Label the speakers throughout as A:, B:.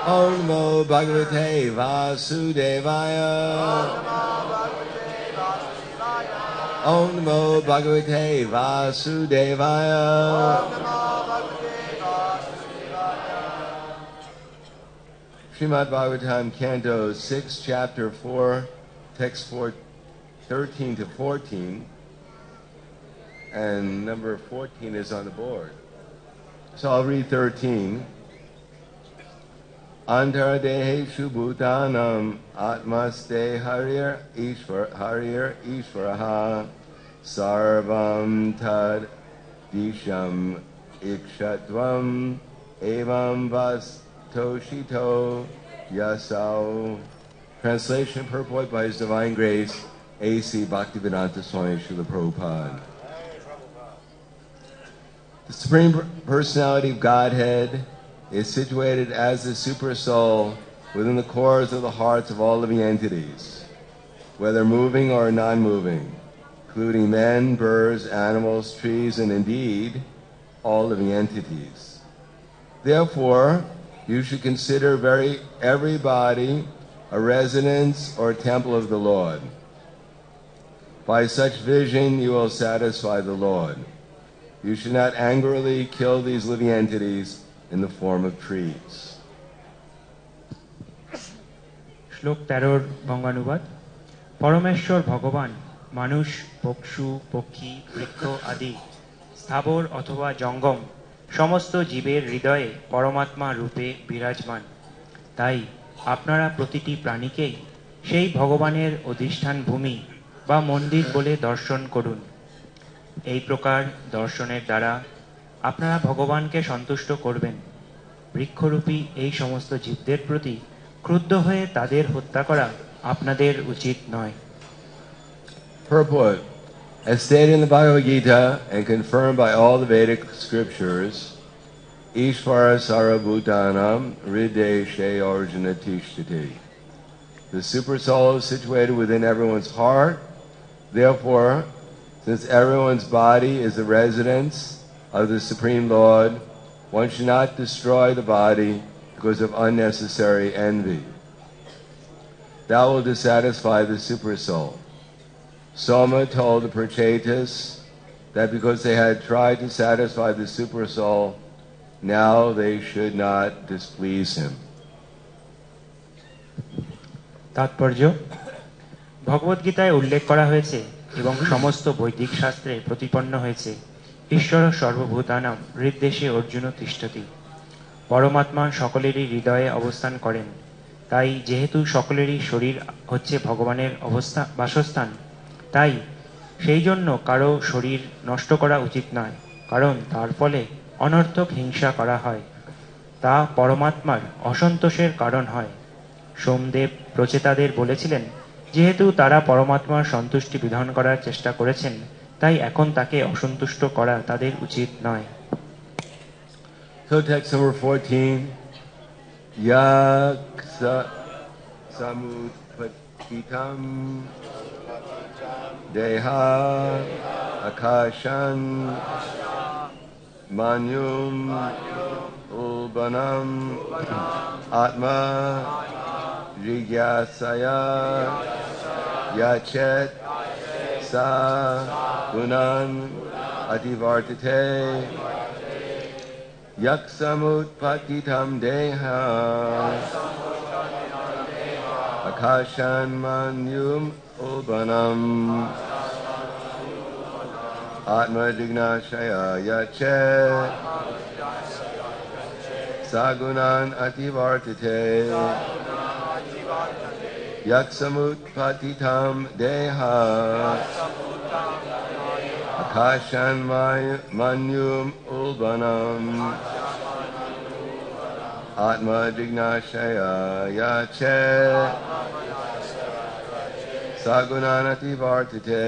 A: Om Namo Bhagavate Vasudevaya. Om Namo Bhagavate Vasudevaya. Srimad Bhagavatam, Canto 6, Chapter 4, Text 13 to 14, and number 14 is on the board. So I'll read 13. Antardeheshu bhutanam atmaste harir ishvaraha sarvam tad disham ikshatvam evam vas Toshito Yasau. Translation and purport by His Divine Grace, A.C. Bhaktivedanta Swami Srila Prabhupada. The Supreme Personality of Godhead is situated as the Super Soul within the cores of the hearts of all living entities, whether moving or non-moving, including men, birds, animals, trees, and indeed, all living entities. Therefore, you should consider every body a residence or temple of the Lord. By such vision, you will satisfy the Lord. You should not angrily kill these living entities in the form of trees.
B: শ্লোক 13 বঙ্গানুবাদ। পরমেশ্বর ভগবান মানুষ, পশু, পক্ষী, বৃক্ষ আদি স্থাবর অথবা জঙ্গম সমস্ত জীবের হৃদয়ে পরমাত্মা রূপে বিরাজমান। তাই আপনারা প্রতিটি প্রাণীকেই সেই ভগবানের অধিষ্ঠান ভূমি বা মন্দির বলে দর্শন করুন। এই প্রকার দর্শনের দ্বারা আপনারা ভগবানকে সন্তুষ্ট করবেন। বৃক্ষরূপী এই সমস্ত জীবদের প্রতি ক্রুদ্ধ হয়ে তাদের হত্যা করা আপনাদের উচিত নয়।
A: Purport. As stated in the Bhagavad Gita and confirmed by all the Vedic scriptures, Ishvara Sarabhutanam Hrideshe Arjuna Tishtati. The Super Soul is situated within everyone's heart. Therefore, since everyone's body is the residence of the Supreme Lord, one should not destroy the body because of unnecessary envy. That will dissatisfy the Super Soul. Soma told the Prachetas that because they had tried to satisfy the Super Soul, now they should not displease him.
B: তাৎপর্য: ভগবদ্গীতায় উল্লেখ করা হয়েছে এবং সমস্ত বৈদিক শাস্ত্রে প্রতিপন্ন হয়েছে, ঈশ্বর সর্বভূতানাম হৃদ্দেশে অর্জুন তিষ্ঠতি। পরমাত্মা সকলেরই হৃদয়ে অবস্থান করেন। তাই যেহেতু সকলেরই শরীর হচ্ছে ভগবানের বাসস্থান, তাই সেই জন্য কারো শরীর নষ্ট করা উচিত নয়, কারণ তার ফলে অনর্থক হিংসা করা হয়। তা পরমাত্মার অসন্তোষের কারণ হয়। সোমদেব প্রচেতাদের বলেছিলেন, যেহেতু তারা পরমাত্মার সন্তুষ্টি বিধান করার চেষ্টা করেছেন, তাই এখন তাকে অসন্তুষ্ট করা তাদের উচিত নয়।
A: So text number 14. Yak samutpatitam deha akashan manyum ulbanam atma jigyasaya yachet sa gunan ativartate yaksamutpatitam deha akashan manyum ulbanam atma jignashaya yachet sagunan ativartate yaksamutpatitam deha akashan manyum ulbanam atma jignashaya yachet sagunanati vartate.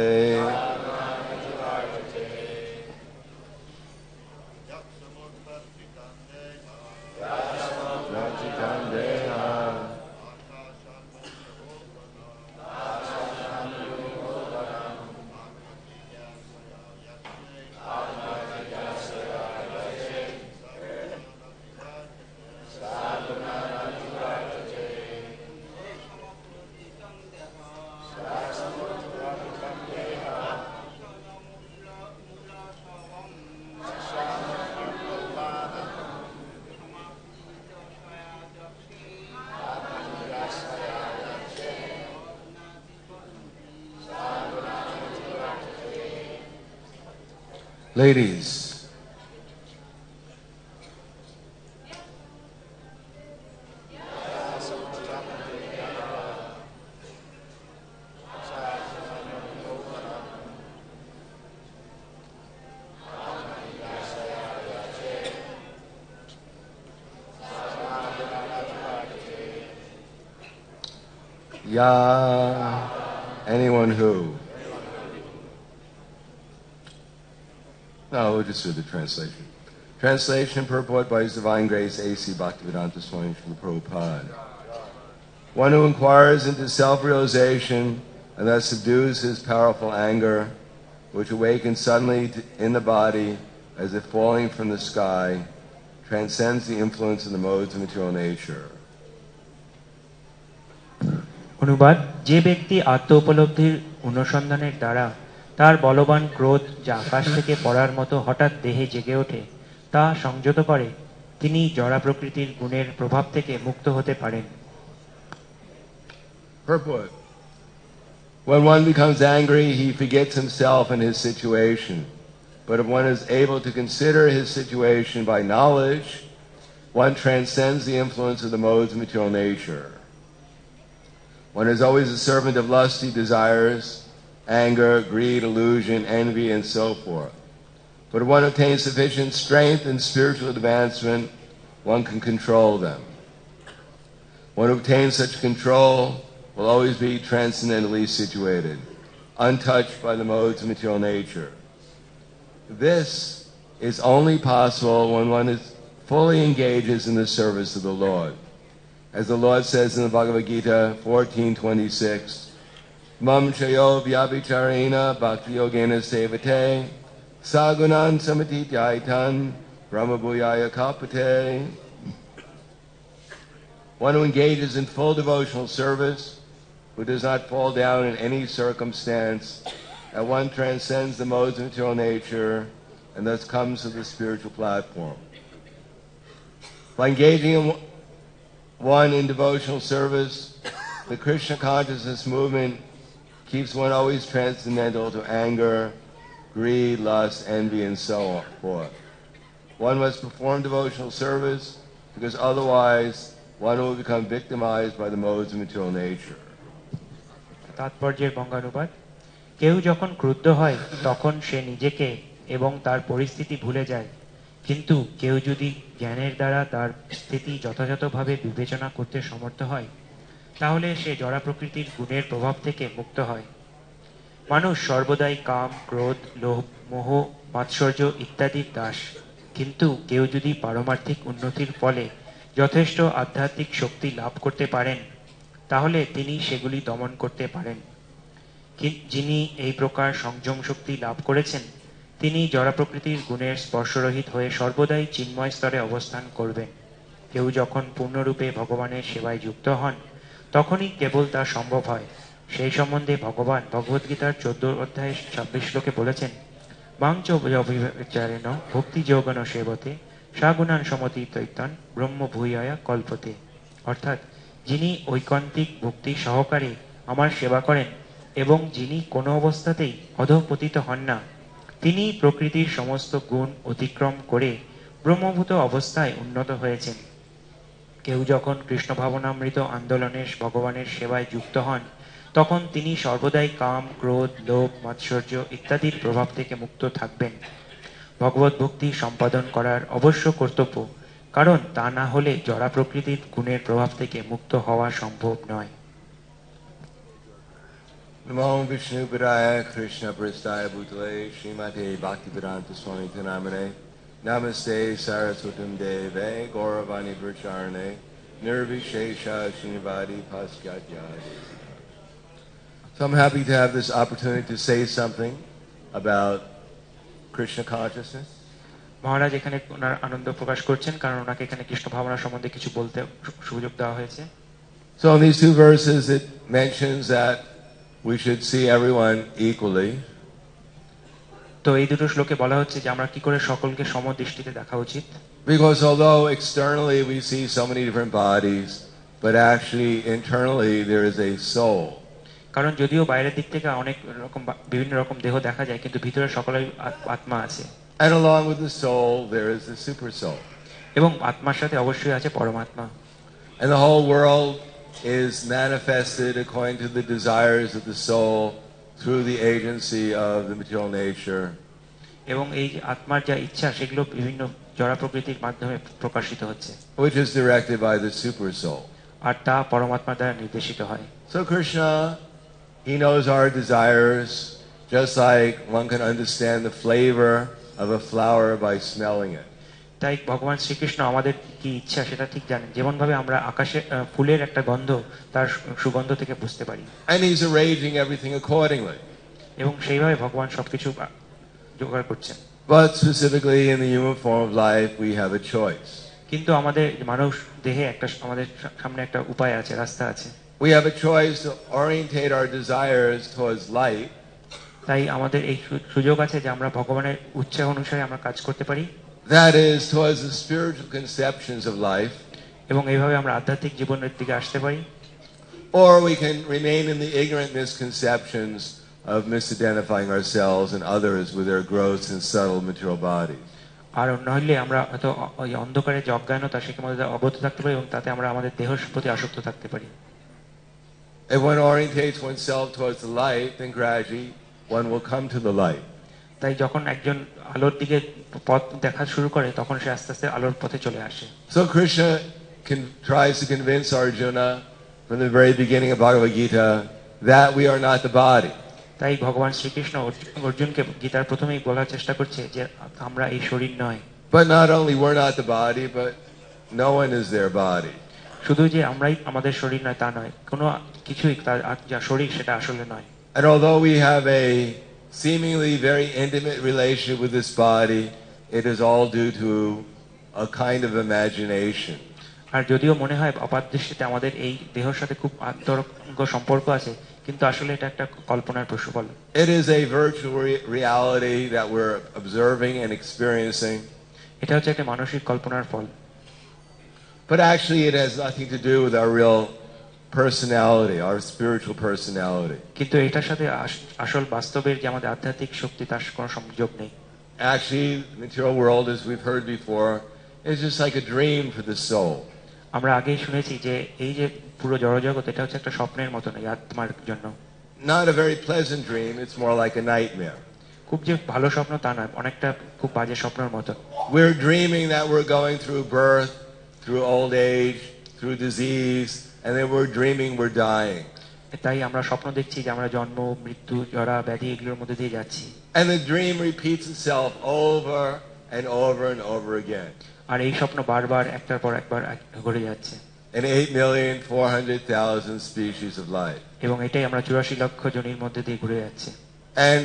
A: Ladies. Ya, anyone who. No, we'll just do the translation. Translation purport by His Divine Grace A.C. Bhaktivedanta Swami Srila Prabhupada. One who inquires into self-realization and thus subdues his powerful anger, which awakens suddenly in the body as if falling from the sky, transcends the influence of the modes of material nature.
B: অনুবাদ: যে ব্যক্তি আত্ম উপলব্ধির অনুসন্ধানের দ্বারা তার বলবান ক্রোধ যা আকাশ থেকে পড়ার মতো হঠাৎ দেহে জেগে ওঠে তা সংযত করে, তিনি জড়া প্রকৃতির গুণের প্রভাব থেকে মুক্ত হতে পারেন।
A: Purport. When one becomes angry, he forgets himself and his situation. But if one is able to consider his situation by knowledge, one transcends the influence of the modes of material nature. One is always a servant of lusty desires, anger, greed, illusion, envy, and so forth. But if one obtains sufficient strength and spiritual advancement, one can control them. One who obtains such control will always be transcendently situated, untouched by the modes of material nature. This is only possible when one fully engages in the service of the Lord. As the Lord says in the Bhagavad Gita 14:26, Mam chayo vyabhicharena bhakti yogena sevate sagunan samatityaitan brahmabhuyaya kalpate. One who engages in full devotional service, who does not fall down in any circumstance, at one transcends the modes of material nature and thus comes to the spiritual platform. By engaging in one in devotional service, the Krishna consciousness movement keeps one always transcendental to anger, greed, lust, envy, and so forth. One must perform devotional service because otherwise one will become victimized by the modes of material nature.
B: তাৎপর্যের বঙ্গানুবাদ: কেউ যখন ক্রুদ্ধ হয় তখন সে নিজেকে এবং তার পরিস্থিতি ভুলে যায়, কিন্তু কেউ যদি জ্ঞানের দ্বারা তার স্থিতি যথাযথভাবে বিবেচনা করতে সমর্থ হয় তাহলে সে জড়া প্রকৃতির গুণের প্রভাব থেকে মুক্ত হয়। মানুষ সর্বদাই কাম, ক্রোধ, লোভ, মোহ, মাৎসর্য ইত্যাদির দাস, কিন্তু কেউ যদি পারমার্থিক উন্নতির ফলে যথেষ্ট আধ্যাত্মিক শক্তি লাভ করতে পারেন তাহলে তিনি সেগুলি দমন করতে পারেন। যিনি এই প্রকার সংযম শক্তি লাভ করেছেন তিনি জড়া প্রকৃতির গুণের স্পর্শরহিত হয়ে সর্বদাই চিন্ময় স্তরে অবস্থান করবেন। কেউ যখন পূর্ণরূপে ভগবানের সেবায় যুক্ত হন তখনই কেবল তা সম্ভব হয়। সেই সম্বন্ধে ভগবান ভগবদ্গীতার 14 অধ্যায় 26 শ্লোকে বলেছেন, মাংচ অভিচারেণ ভক্তি যোগন সেবতে সাগুণান সমতীতৈতন ব্রহ্ম ভূয়ায়া কল্পতে। অর্থাৎ যিনি ঐকান্তিক ভক্তি সহকারে আমার সেবা করেন এবং যিনি কোনো অবস্থাতেই অধঃপতিত হন না, তিনি প্রকৃতির সমস্ত গুণ অতিক্রম করে ব্রহ্মভূত অবস্থায় উন্নত হয়েছেন। কেউ যখন কৃষ্ণ ভাবনামৃত আন্দোলনের ভগবানের সেবায় যুক্ত হন তখন তিনি সর্বদাই কাম, ক্রোধ, লোভ, মাৎসর্য ইত্যাদির প্রভাব থেকে মুক্ত থাকবেন। ভগবত ভক্তি সম্পাদন করার অবশ্য কর্তব্য, কারণ তা না হলে জড়া প্রকৃতির গুণের প্রভাব থেকে মুক্ত হওয়া সম্ভব নয়।
A: Namo Vishnu Padaya Krishna Prasthaya Bhutale Srimate Bhaktivedanta Swami Namane Namaste Saraswatam Deve Gauravani Vracharane Nirvishesha Srinivadi Paschyatyadi. So I'm happy to have this opportunity to say something about Krishna consciousness.
B: মহারাজ এখানে ওনার আনন্দ প্রকাশ করছেন কারণ ওনাকে এখানে কৃষ্ণ ভাবনা সম্বন্ধে কিছু বলতে সুযোগ দেওয়া হয়েছে।
A: So in these two verses it mentions that we should see everyone equally.
B: তো এই দুটো শ্লোকে বলা হচ্ছে যে আমরা কি করে সকলকে সমদৃষ্টিতে দেখা উচিত।
A: Because although externally we see so many different bodies, but actually internally there is a soul.
B: কারণ যদিও বাইরের দিক থেকে অনেক রকম বিভিন্ন রকম দেহ দেখা যায় কিন্তু ভিতরে সকলের আত্মা আছে।
A: And along with the soul, there is the super soul.
B: এবং আত্মার সাথে অবশ্যই আছে পরমাত্মা।
A: And the whole world is manifested according to the desires of the soul through the agency of the material nature.
B: এবং এই যে আত্মার যা ইচ্ছা সেগুলো বিভিন্ন জড় প্রকৃতির মাধ্যমে প্রকাশিত হচ্ছে,
A: Which is directed by the super soul.
B: আর তা পরমাত্মা দ্বারা নির্দেশিত হয়।
A: So Krishna, he knows our desires, just like one can understand the flavor of a flower by smelling it.
B: তাই ভগবান শ্রীকৃষ্ণ আমাদের কি ইচ্ছা সেটা ঠিক জানেন, যেমন ভাবে আমরা আকাশে ফুলের একটা গন্ধ তার সুগন্ধ থেকে বুঝতে পারি,
A: And he's arranging everything accordingly.
B: এবং সেইভাবে ভগবান সবকিছু জোগাড় করছেন।
A: But specifically in the human form of life, we have a choice.
B: কিন্তু আমাদের মানুষ দেহে একটা আমাদের সামনে একটা উপায় আছে, রাস্তা আছে।
A: We have a choice to orientate our desires towards light,
B: তাই আমাদের এই সুযোগ আছে যে আমরা ভগবানের উৎসাহ অনুসারে আমরা কাজ করতে পারি,
A: that is, towards the spiritual conceptions of life,
B: এবং এইভাবে আমরা আধ্যাত্মিক জীবনের দিকে আসতে পারি।
A: or we can remain in the ignorant misconceptions of misidentifying ourselves and others with their gross and subtle material bodies.
B: আর নইলে আমরা হয়তো ওই অন্ধকারে যে অজ্ঞানতা সেখানে মধ্যে অবদ্ধ থাকতে পারি, এবং তাতে আমরা আমাদের দেহের প্রতি আসক্ত থাকতে পারি।
A: If one orientates oneself towards the light, then gradually one will come to the light.
B: তাই যখন একজন আলোর দিকে পথ দেখা শুরু করে তখন সে আস্তে আস্তে আলোর পথে চলে আসে।
A: So Krishna tries to convince Arjuna from the very beginning of Bhagavad Gita that we are not the body.
B: তাই ভগবান শ্রীকৃষ্ণ অর্জুনকে গীতার প্রথমেই বলার চেষ্টা করছে যে আমরা এই শরীর নয়।
A: But not only we're not the body, but no one is their body.
B: শুধু যে আমরাই আমাদের শরীর নয় তা নয়, কোনো কিছুই তার যা শরীর সেটা আসলে নয়।
A: And although we have a seemingly very intimate relationship with this body, it is all due to a kind of imagination.
B: আর যদিও মনে হয় অপাদৃষ্টিতে আমাদের এই দেহের সাথে খুব আন্তরঙ্গ সম্পর্ক আছে, কিন্তু আসলে এটা একটা কল্পনার প্রসূফল।
A: It is a virtual reality that we're observing and experiencing.
B: এটা হচ্ছে একটা মানসিক কল্পনার ফল।
A: But actually it has nothing to do with our real personality, our spiritual personality.
B: কিন্তু এটার সাথে আসল বাস্তবের যে আমাদের আধ্যাত্মিক শক্তি তার কোনো সংযোগ নেই।
A: Actually, the material world, as we've heard before, is just like a dream for the soul.
B: আমরা আগেই শুনেছি যে এই যে পুরো জড়জগৎ এটা হচ্ছে একটা স্বপ্নের মতো, এই আত্মার জন্য।
A: Not a very pleasant dream, it's more like a nightmare.
B: খুব যে ভালো স্বপ্ন তা নয়, অনেকটা খুব বাজে স্বপ্নের মতো।
A: We're dreaming that we're going through birth, through old age, through disease, and then we're dreaming we're dying.
B: তাই আমরা স্বপ্ন দেখছি যে আমরা জন্ম, মৃত্যু, জরা, ব্যাধি এগুলোর মধ্যে দিয়ে যাচ্ছি।
A: And the dream repeats itself over and over and over again.
B: আর এই স্বপ্ন বারবার একটার পর একবার ঘুরে যাচ্ছে।
A: In 8,400,000 species of life.
B: এবং এটাই আমরা 84 লক্ষ জনের মধ্যে দিয়ে ঘুরে যাচ্ছি।
A: And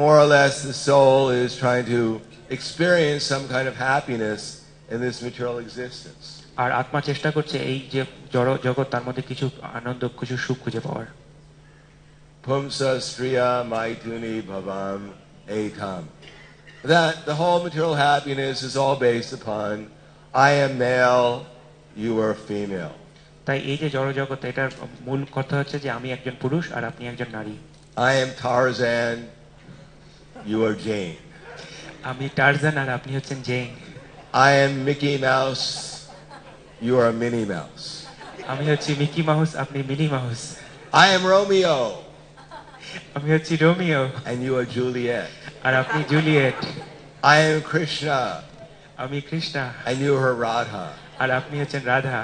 A: more or less the soul is trying to experience some kind of happiness in this material existence.
B: আর আত্মা চেষ্টা করছে এই যে জড় জগৎ তার মধ্যে কিছু আনন্দ, কিছু সুখ খুঁজে পাওয়ার।
A: Pumsa striya maituni bhavam etam. That the whole material happiness is all based upon I am male, you are female.
B: তাই এই যে জড় জগৎ এটার মূল কথা হচ্ছে যে আমি একজন পুরুষ আর আপনি একজন নারী।
A: I am Tarzan, you are Jane.
B: আমি টারজান আর আপনি হচ্ছেন gen.
A: I am Mickey Mouse, you are Minnie Mouse.
B: আমি হচ্ছি মিকি মাউস, আপনি mini mouse.
A: I am Romeo,
B: আমি হচ্ছি Romeo
A: and you are Juliet.
B: আর আপনি জুলিয়েট।
A: I am Krishna,
B: আমি Krishna
A: and you are Radha.
B: আর আপনি হচ্ছেন Radha.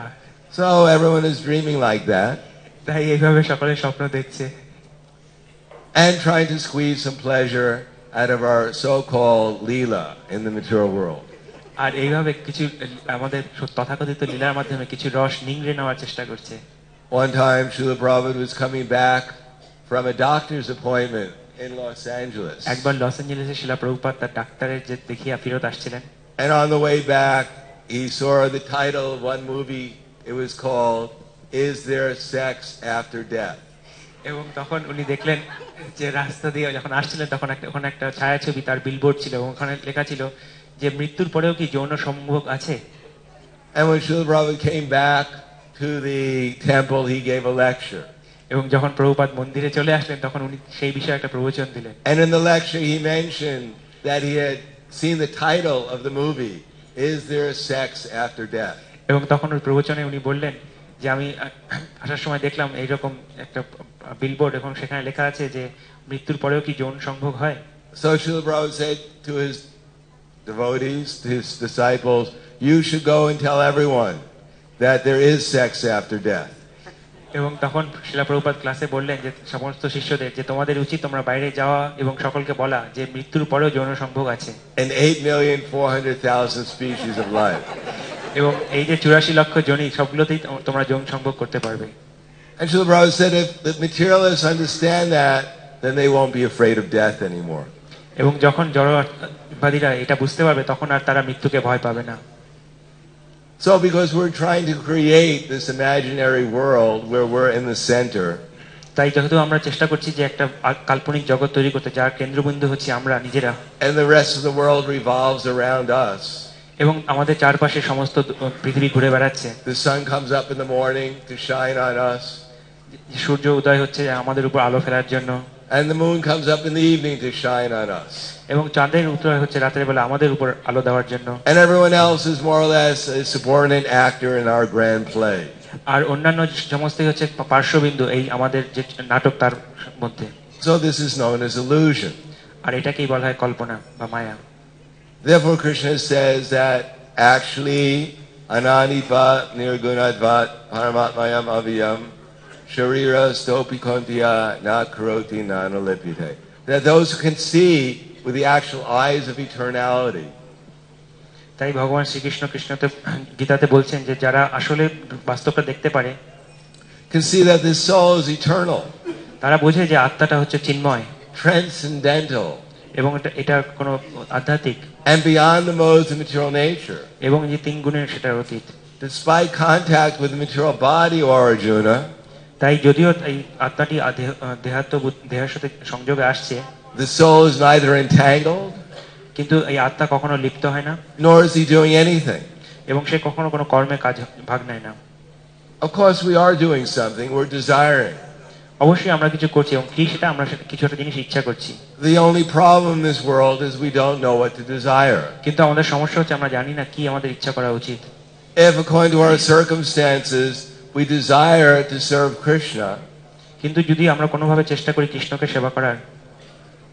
A: So everyone is dreaming like that
B: তাই এইভাবে সকলে স্বপ্ন দেখছে
A: and trying to squeeze some pleasure out of our so-called Leela in the material world.
B: আর এইভাবে কিছু আমাদের তথাকথিত লীলার মাধ্যমে কিছু রস নিংড়ে নেওয়ার চেষ্টা করছে।
A: One time Srila Prabhupada was coming back from a doctor's appointment in Los Angeles.
B: একবার লস অ্যাঞ্জেলেসে শিলা প্রভুপাদ তার ডাক্তারের যে দেখিয়া ফেরত আসছিলেন।
A: And on the way back he saw the title of one movie. It was called Is There Sex After Death?
B: এবং তখন উনি দেখলেন যে রাস্তা দিয়ে যখন আসছিলেন তখন ওখানে একটা ছায়াছবি তার বিলবোর্ড ছিল এবং ওখানে লেখা ছিল যে মৃত্যুর পরেও কি যৌন সম্ভোগ আছে।
A: And when Srila Prabhupada came back to the temple, he gave a lecture.
B: এবং যখন প্রভুপাদ মন্দিরে চলে আসলেন তখন উনি সেই বিষয়ে একটা প্রবচন দিলেন।
A: And in the lecture he mentioned that he had seen the title of the movie, Is There Sex After Death?
B: এবং তখন ওই প্রবচনে উনি বললেন যে আমি আসার সময় দেখলাম এইরকম একটা বিলবোর্ড এবং সেখানে লেখা আছে যে মৃত্যুর পরেও কি যৌন সংভোগ হয়।
A: So Srila Prabhupada said to his devotees, to his disciples, you should go and tell everyone that there is sex after death.
B: এবং তখন শিলা প্রভুপাদ ক্লাসে বললেন যে সমস্ত শিষ্যদের যে তোমাদের উচিত তোমরা বাইরে যাওয়া এবং সকলকে বলা যে মৃত্যুর পরেও যৌন সংভোগ আছে।
A: And 8,400,000 species of life.
B: এবং এই যে 84 লক্ষ জনই সবগুলোতেই তোমরা যৌন সংভোগ করতে পারবে।
A: And Srila Prabhupada said if the materialists understand that, then they won't be afraid of death anymore.
B: এবং যখন জড়বাদীরা এটা বুঝতে পারবে তখন আর তারা মৃত্যুকে ভয় পাবে না।
A: So because we're trying to create this imaginary world where we're in the center,
B: তাই যেহেতু আমরা চেষ্টা করছি যে একটা কাল্পনিক জগৎ তৈরি করতে যার কেন্দ্রবিন্দু হচ্ছে আমরা নিজেরা,
A: and the rest of the world revolves around us.
B: এবং আমাদের চারপাশে সমস্ত পৃথিবী ঘুরে বেড়াচ্ছে।
A: The sun comes up in the morning to shine on us.
B: সূর্য উদয় হচ্ছে আমাদের উপর আলো ফেলার জন্য,
A: and the moon comes up in the evening to shine on us.
B: এবং চাঁদের উদয় হচ্ছে রাতের বেলা আমাদের উপর আলো দেওয়ার জন্য।
A: And everyone else is more or less a subordinate actor in our grand play.
B: আর অন্যান্য সমস্তই হচ্ছে পার্শ্ববিন্দু এই আমাদের যে নাটক তার মধ্যে।
A: So this is known as illusion.
B: আর এটাকেই বলা হয় কল্পনা বা মায়া।
A: Therefore Krishna says that actually ananipa nirgunadvat paramatmayam aviyam sharira stopikontiya na karoti nanalipite. That those who can see with the actual eyes of eternality.
B: তাই ভগবান শ্রীকৃষ্ণ কৃষ্ণতে গীতাতে বলছেন যে যারা আসলে বাস্তবটা দেখতে পারে,
A: can see that this soul is eternal,
B: তারা বোঝে যে আত্মাটা হচ্ছে চিন্ময়,
A: transcendental,
B: এবং এটা কোনো আধ্যাত্মিক,
A: and beyond the modes of material nature.
B: এবং যে তিন গুণের সেটার অতীত।
A: Despite contact with the material body, or Arjuna,
B: তাই যদিও এই আত্মাটি দেহের সাথে সংযোগে আসছে,
A: the soul is neither entangled,
B: কিন্তু এই আত্মা কখনো লিপ্ত হয় না,
A: nor is he doing anything.
B: এবং সে কখনো কোনো কর্মে ভাগ নেয় না।
A: Of course we are doing something, we're desiring.
B: অবশ্যই আমরা কিছু করছি, এবং কি সেটা আমরা কিছু একটা জিনিস ইচ্ছা করছি।
A: The only problem in this world is we don't know what to desire.
B: কিন্তু আমাদের সমস্যা হচ্ছে আমরা জানি না কি আমাদের ইচ্ছা করা উচিত।
A: If according to our circumstances we desire to serve Krishna,
B: কিন্তু যদি আমরা কোনোভাবে চেষ্টা করি কৃষ্ণকে সেবা করার,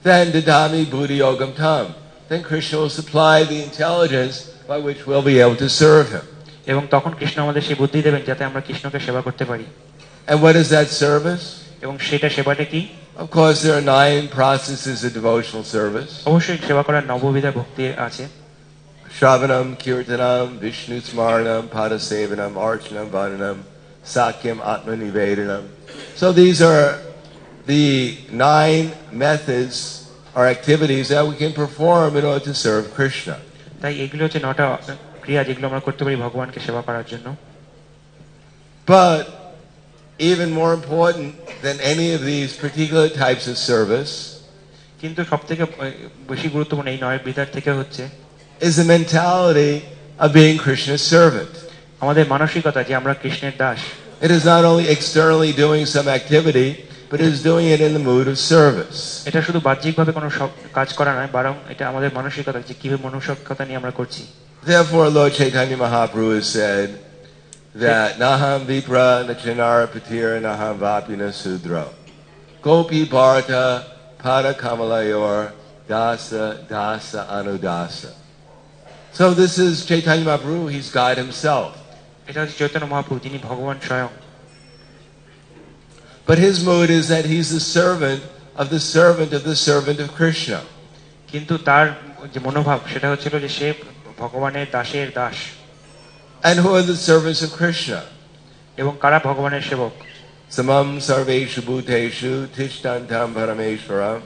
A: then dadami buddhi yogam tam, then Krishna will supply the intelligence by which we'll be able to serve him.
B: এবং তখন কৃষ্ণ আমাদের সেই বুদ্ধি দেবেন যাতে আমরা কৃষ্ণকে সেবা করতে পারি।
A: And what is that service?
B: এবং সেটা সেবাটা কি?
A: Of course there are 9 processes of devotional service.
B: অবশ্যই সেবা করার নববিধা ভক্তি আছে।
A: Shravanam, Kirtanam, Vishnu Smaranam, Padasevanam, Archanam, Vandanam, Sakyam, Atmanivedanam. So these are the 9 methods or activities that we can perform in order to serve Krishna.
B: তাই এগুলো হচ্ছে 9টা ক্রিয়া যেগুলো আমরা করতে পারি ভগবানকে সেবা করার জন্য।
A: But even more important than any of these particular types of service,
B: কিন্তু সবথেকে বেশি গুরুত্বপূর্ণ এই 9 বিধার থেকে হচ্ছে
A: is the mentality of being Krishna's servant.
B: আমাদের মানসিকতা যে আমরা কৃষ্ণের Das.
A: It is not only externally doing some activity, but it is doing it in the mood of service.
B: এটা শুধু বাহ্যিকভাবে কোনো কাজ করা নয়, বরং এটা আমাদের মানসিকতা যে কিভাবে মানসিকতা নিয়ে আমরা করছি।
A: Therefore Lord Chaitanya Mahaprabhu has said that naham vipra nachanara patira naham vapina sudra gopi bharata pada kamalayor dasa dasa anudasa. So this is Chaitanya Mahaprabhu, he's God himself.
B: এটা হচ্ছে চৈতন্য মহাপ্রভু, যিনি ভগবান স্বয়ং।
A: But his mood is that he's the servant of the servant of the servant of Krishna.
B: কিন্তু তার যে মনোভাব সেটা হচ্ছিল যে সে ভগবানের দাসের Das.
A: And who are the servants of Krishna?
B: এবং কারা ভগবানের সেবক?
A: Samam sarveshu bhuteshu tishtantam parameshvaram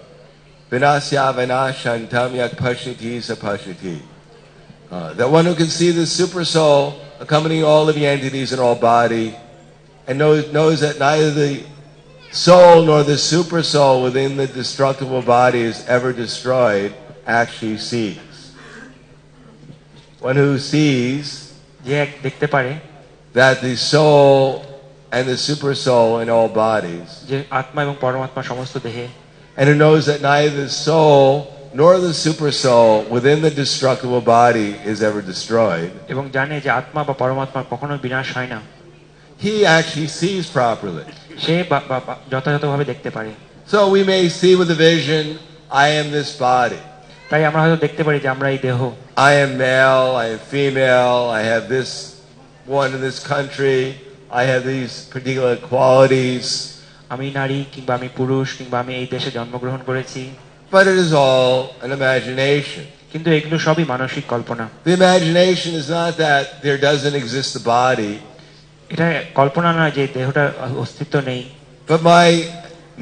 A: vinasya vinashantam yak pashniti sapashniti. That one who can see the super soul accompanying all living entities in all body, and knows that neither the soul nor the super soul within the destructible body is ever destroyed, actually sees. One who sees
B: যে দেখতে পারে
A: that the soul and the super soul in all bodies,
B: যে আত্মা এবং পরমাত্মা সমস্ত দেহে,
A: and who knows that neither the soul nor the super soul within the destructible body is ever destroyed,
B: এবং জানে যে আত্মা বা পরমাত্মা কখনো বিনাশ হয় না,
A: he actually sees properly.
B: সে যথাযথভাবে দেখতে পারে।
A: So we may see with a vision, I am this body.
B: তাই আমরা হয়তো দেখতে পারি যে আমরা এই দেহ,
A: I am male, I am female, I have this one in this country, I have these particular qualities.
B: আমি নারী কিংবা আমি পুরুষ কিংবা আমি এই দেশে জন্মগ্রহণ করেছি।
A: But it is all an imagination.
B: কিন্তু এগুলো সবই মানসিক কল্পনা।
A: The imagination is not that there doesn't exist a body,
B: এটা কল্পনা নয় যে দেহটার অস্তিত্ব নেই,
A: but my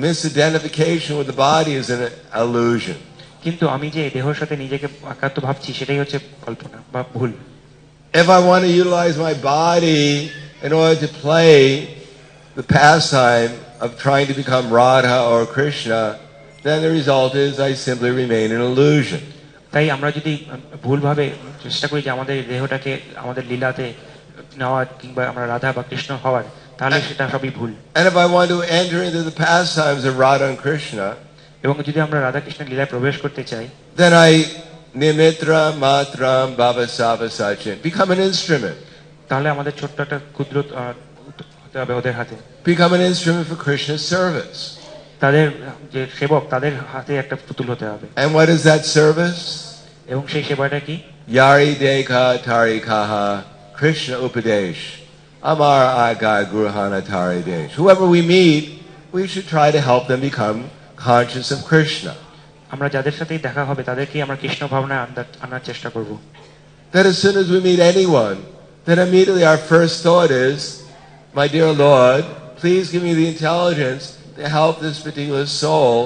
A: misidentification with the body is an illusion.
B: কিন্তু আমি যে দেহের সাথে নিজেকে একাত্ম ভাবছি সেটাই হচ্ছে কল্পনা বা ভুল।
A: If I want to utilize my body in order to play the pastime of trying to become Radha or Krishna, then the result is I simply remain an illusion.
B: তাই আমরা যদি ভুলভাবে চেষ্টা করি যে আমাদের দেহটাকে আমাদের লীলাতে নেওয়া কিংবা আমরা রাধা বা কৃষ্ণ হওয়ার, তাহলে সেটা সবই ভুল।
A: And if I want to enter into the pastimes of Radha and Krishna,
B: এবং যদি আমরা রাধা কৃষ্ণের লীলায় প্রবেশ করতে চাই,
A: then I nimitra matram bhavasava sachin, become an instrument.
B: তাহলে আমাদের ছোট্ট একটা ক্ষুদ্র হতে হবে ওদের হাতে,
A: Become an instrument for Krishna's service.
B: তাদের যে সেবক তাদের হাতে একটা পুতুল হতে হবে।
A: And what is that service?
B: এবং সেই সেবাটা কি?
A: Yari dekha tari kaha Krishna upadesh amar aga guruhana tari desh. Whoever we meet, we should try to help them become conscious of Krishna.
B: আমরা যাদের সাথেই দেখা হবে তাদেরকে আমরা কৃষ্ণ ভাবনায় আনার চেষ্টা করব।
A: That as soon as we meet anyone, then immediately our first thought is, my dear Lord, please give me the intelligence to help this particular soul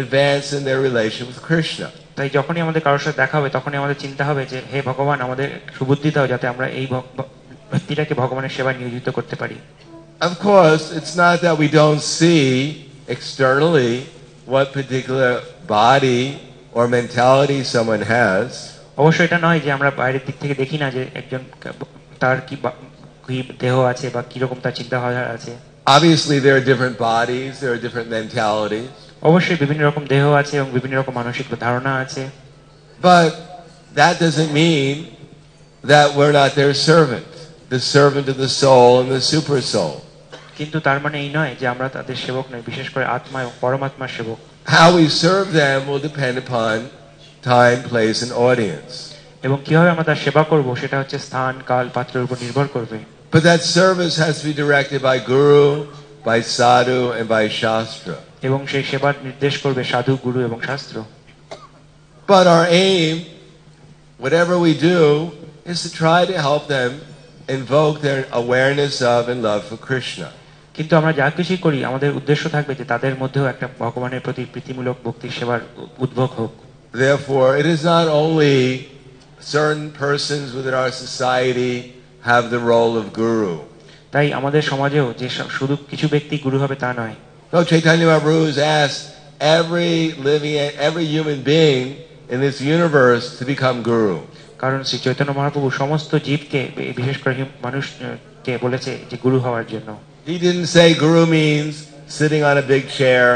A: advance in their relation with Krishna.
B: তাই যখনই আমাদের কারোর সাথে দেখা হবে তখনই আমাদের চিন্তা হবে যে হে ভগবান, আমাদের সুবুদ্ধি দাও যাতে আমরা এই ব্যক্তিটাকে ভগবানের সেবায় নিয়োজিত করতে পারি।
A: Of course, it's not that we don't see externally what particular body or mentality someone has.
B: অবশ্যই এটা নয় যে আমরা বাইরের দিক থেকে দেখি না যে একজন তার কি দেহ আছে বা কিরকম তার চিন্তা ভাবনা আছে।
A: Obviously, there are different bodies, there are different mentalities.
B: অবশ্যই বিভিন্ন রকম দেহ আছে এবং বিভিন্ন রকম মানসিক ধারণা আছে।
A: But that doesn't mean that we're not their servant, the servant of the soul and the super soul.
B: কিন্তু তার মানে এই নয় যে আমরা তাদের সেবক নই, বিশেষ করে আত্মা এবং পরমাত্মার সেবক।
A: How we serve them will depend upon time, place, and audience.
B: এবং কিভাবে আমরা তার সেবা করব সেটা হচ্ছে স্থান, কাল, পাত্রের উপর নির্ভর করবে।
A: But that service has to be directed by Guru, by Sadhu, and by Shastra.
B: এবং সেই সেবার নির্দেশ করবে সাধু, গুরু এবং শাস্ত্র।
A: But our aim, whatever we do, is to try to help them invoke their awareness of and love for Krishna.
B: কিন্তু আমরা যা কিছুই করি আমাদের উদ্দেশ্য থাকবে যে তাদের মধ্যেও একটা ভগবানের প্রতি প্রীতিমূলক ভক্তি সেবার উদ্ভব হোক।
A: Therefore, it is not only certain persons within our society have the role of guru.
B: তাই আমাদের সমাজেও যে শুধু কিছু ব্যক্তি গুরু হবে তা নয়।
A: No, Chaitanya Mahaprabhu has asked every human being in this universe to become guru.
B: কারণ শ্রী চৈতন্য মহাপ্রভু সমস্ত জীবকে, বিশেষ করে মানুষকে বলেছে যে গুরু হওয়ার জন্য।
A: He didn't say guru means sitting on a big chair,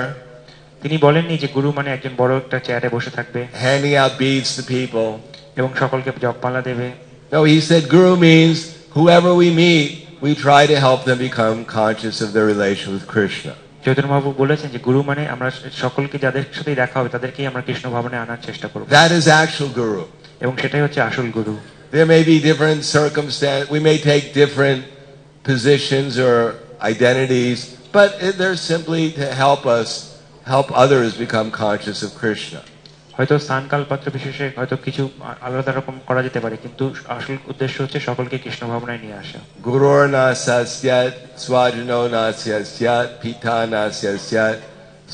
B: তিনি বলেননি যে গুরু মানে একজন বড় একটা চেয়ারে বসে থাকবে,
A: handing out beads to people.
B: এবং সকলকে জপমালা দেবে।
A: No, he said guru means whoever we meet, we try to help them become conscious of their relation with Krishna.
B: Chaitanya Mahaprabhu বলেছেন যে গুরু মানে আমরা সকলকে যাদের সাথেই দেখা হবে তাদেরকেই আমরা কৃষ্ণ ভাবনায় আনার চেষ্টা করব।
A: That is actual guru.
B: এবং সেটাই হচ্ছে আসল গুরু।
A: There may be different circumstances, we may take different positions or identities, but they're simply to help others become conscious of Krishna.
B: হয়তো স্থান কাল পাত্র বিশেষে হয়তো কিছু আলাদা রকম করা যেতে পারে, কিন্তু আসল উদ্দেশ্য হচ্ছে সকলকে কৃষ্ণ ভাবনায় নিয়ে আসা।
A: Gurur na sasyat, swajano na sasyat, pita na sasyat,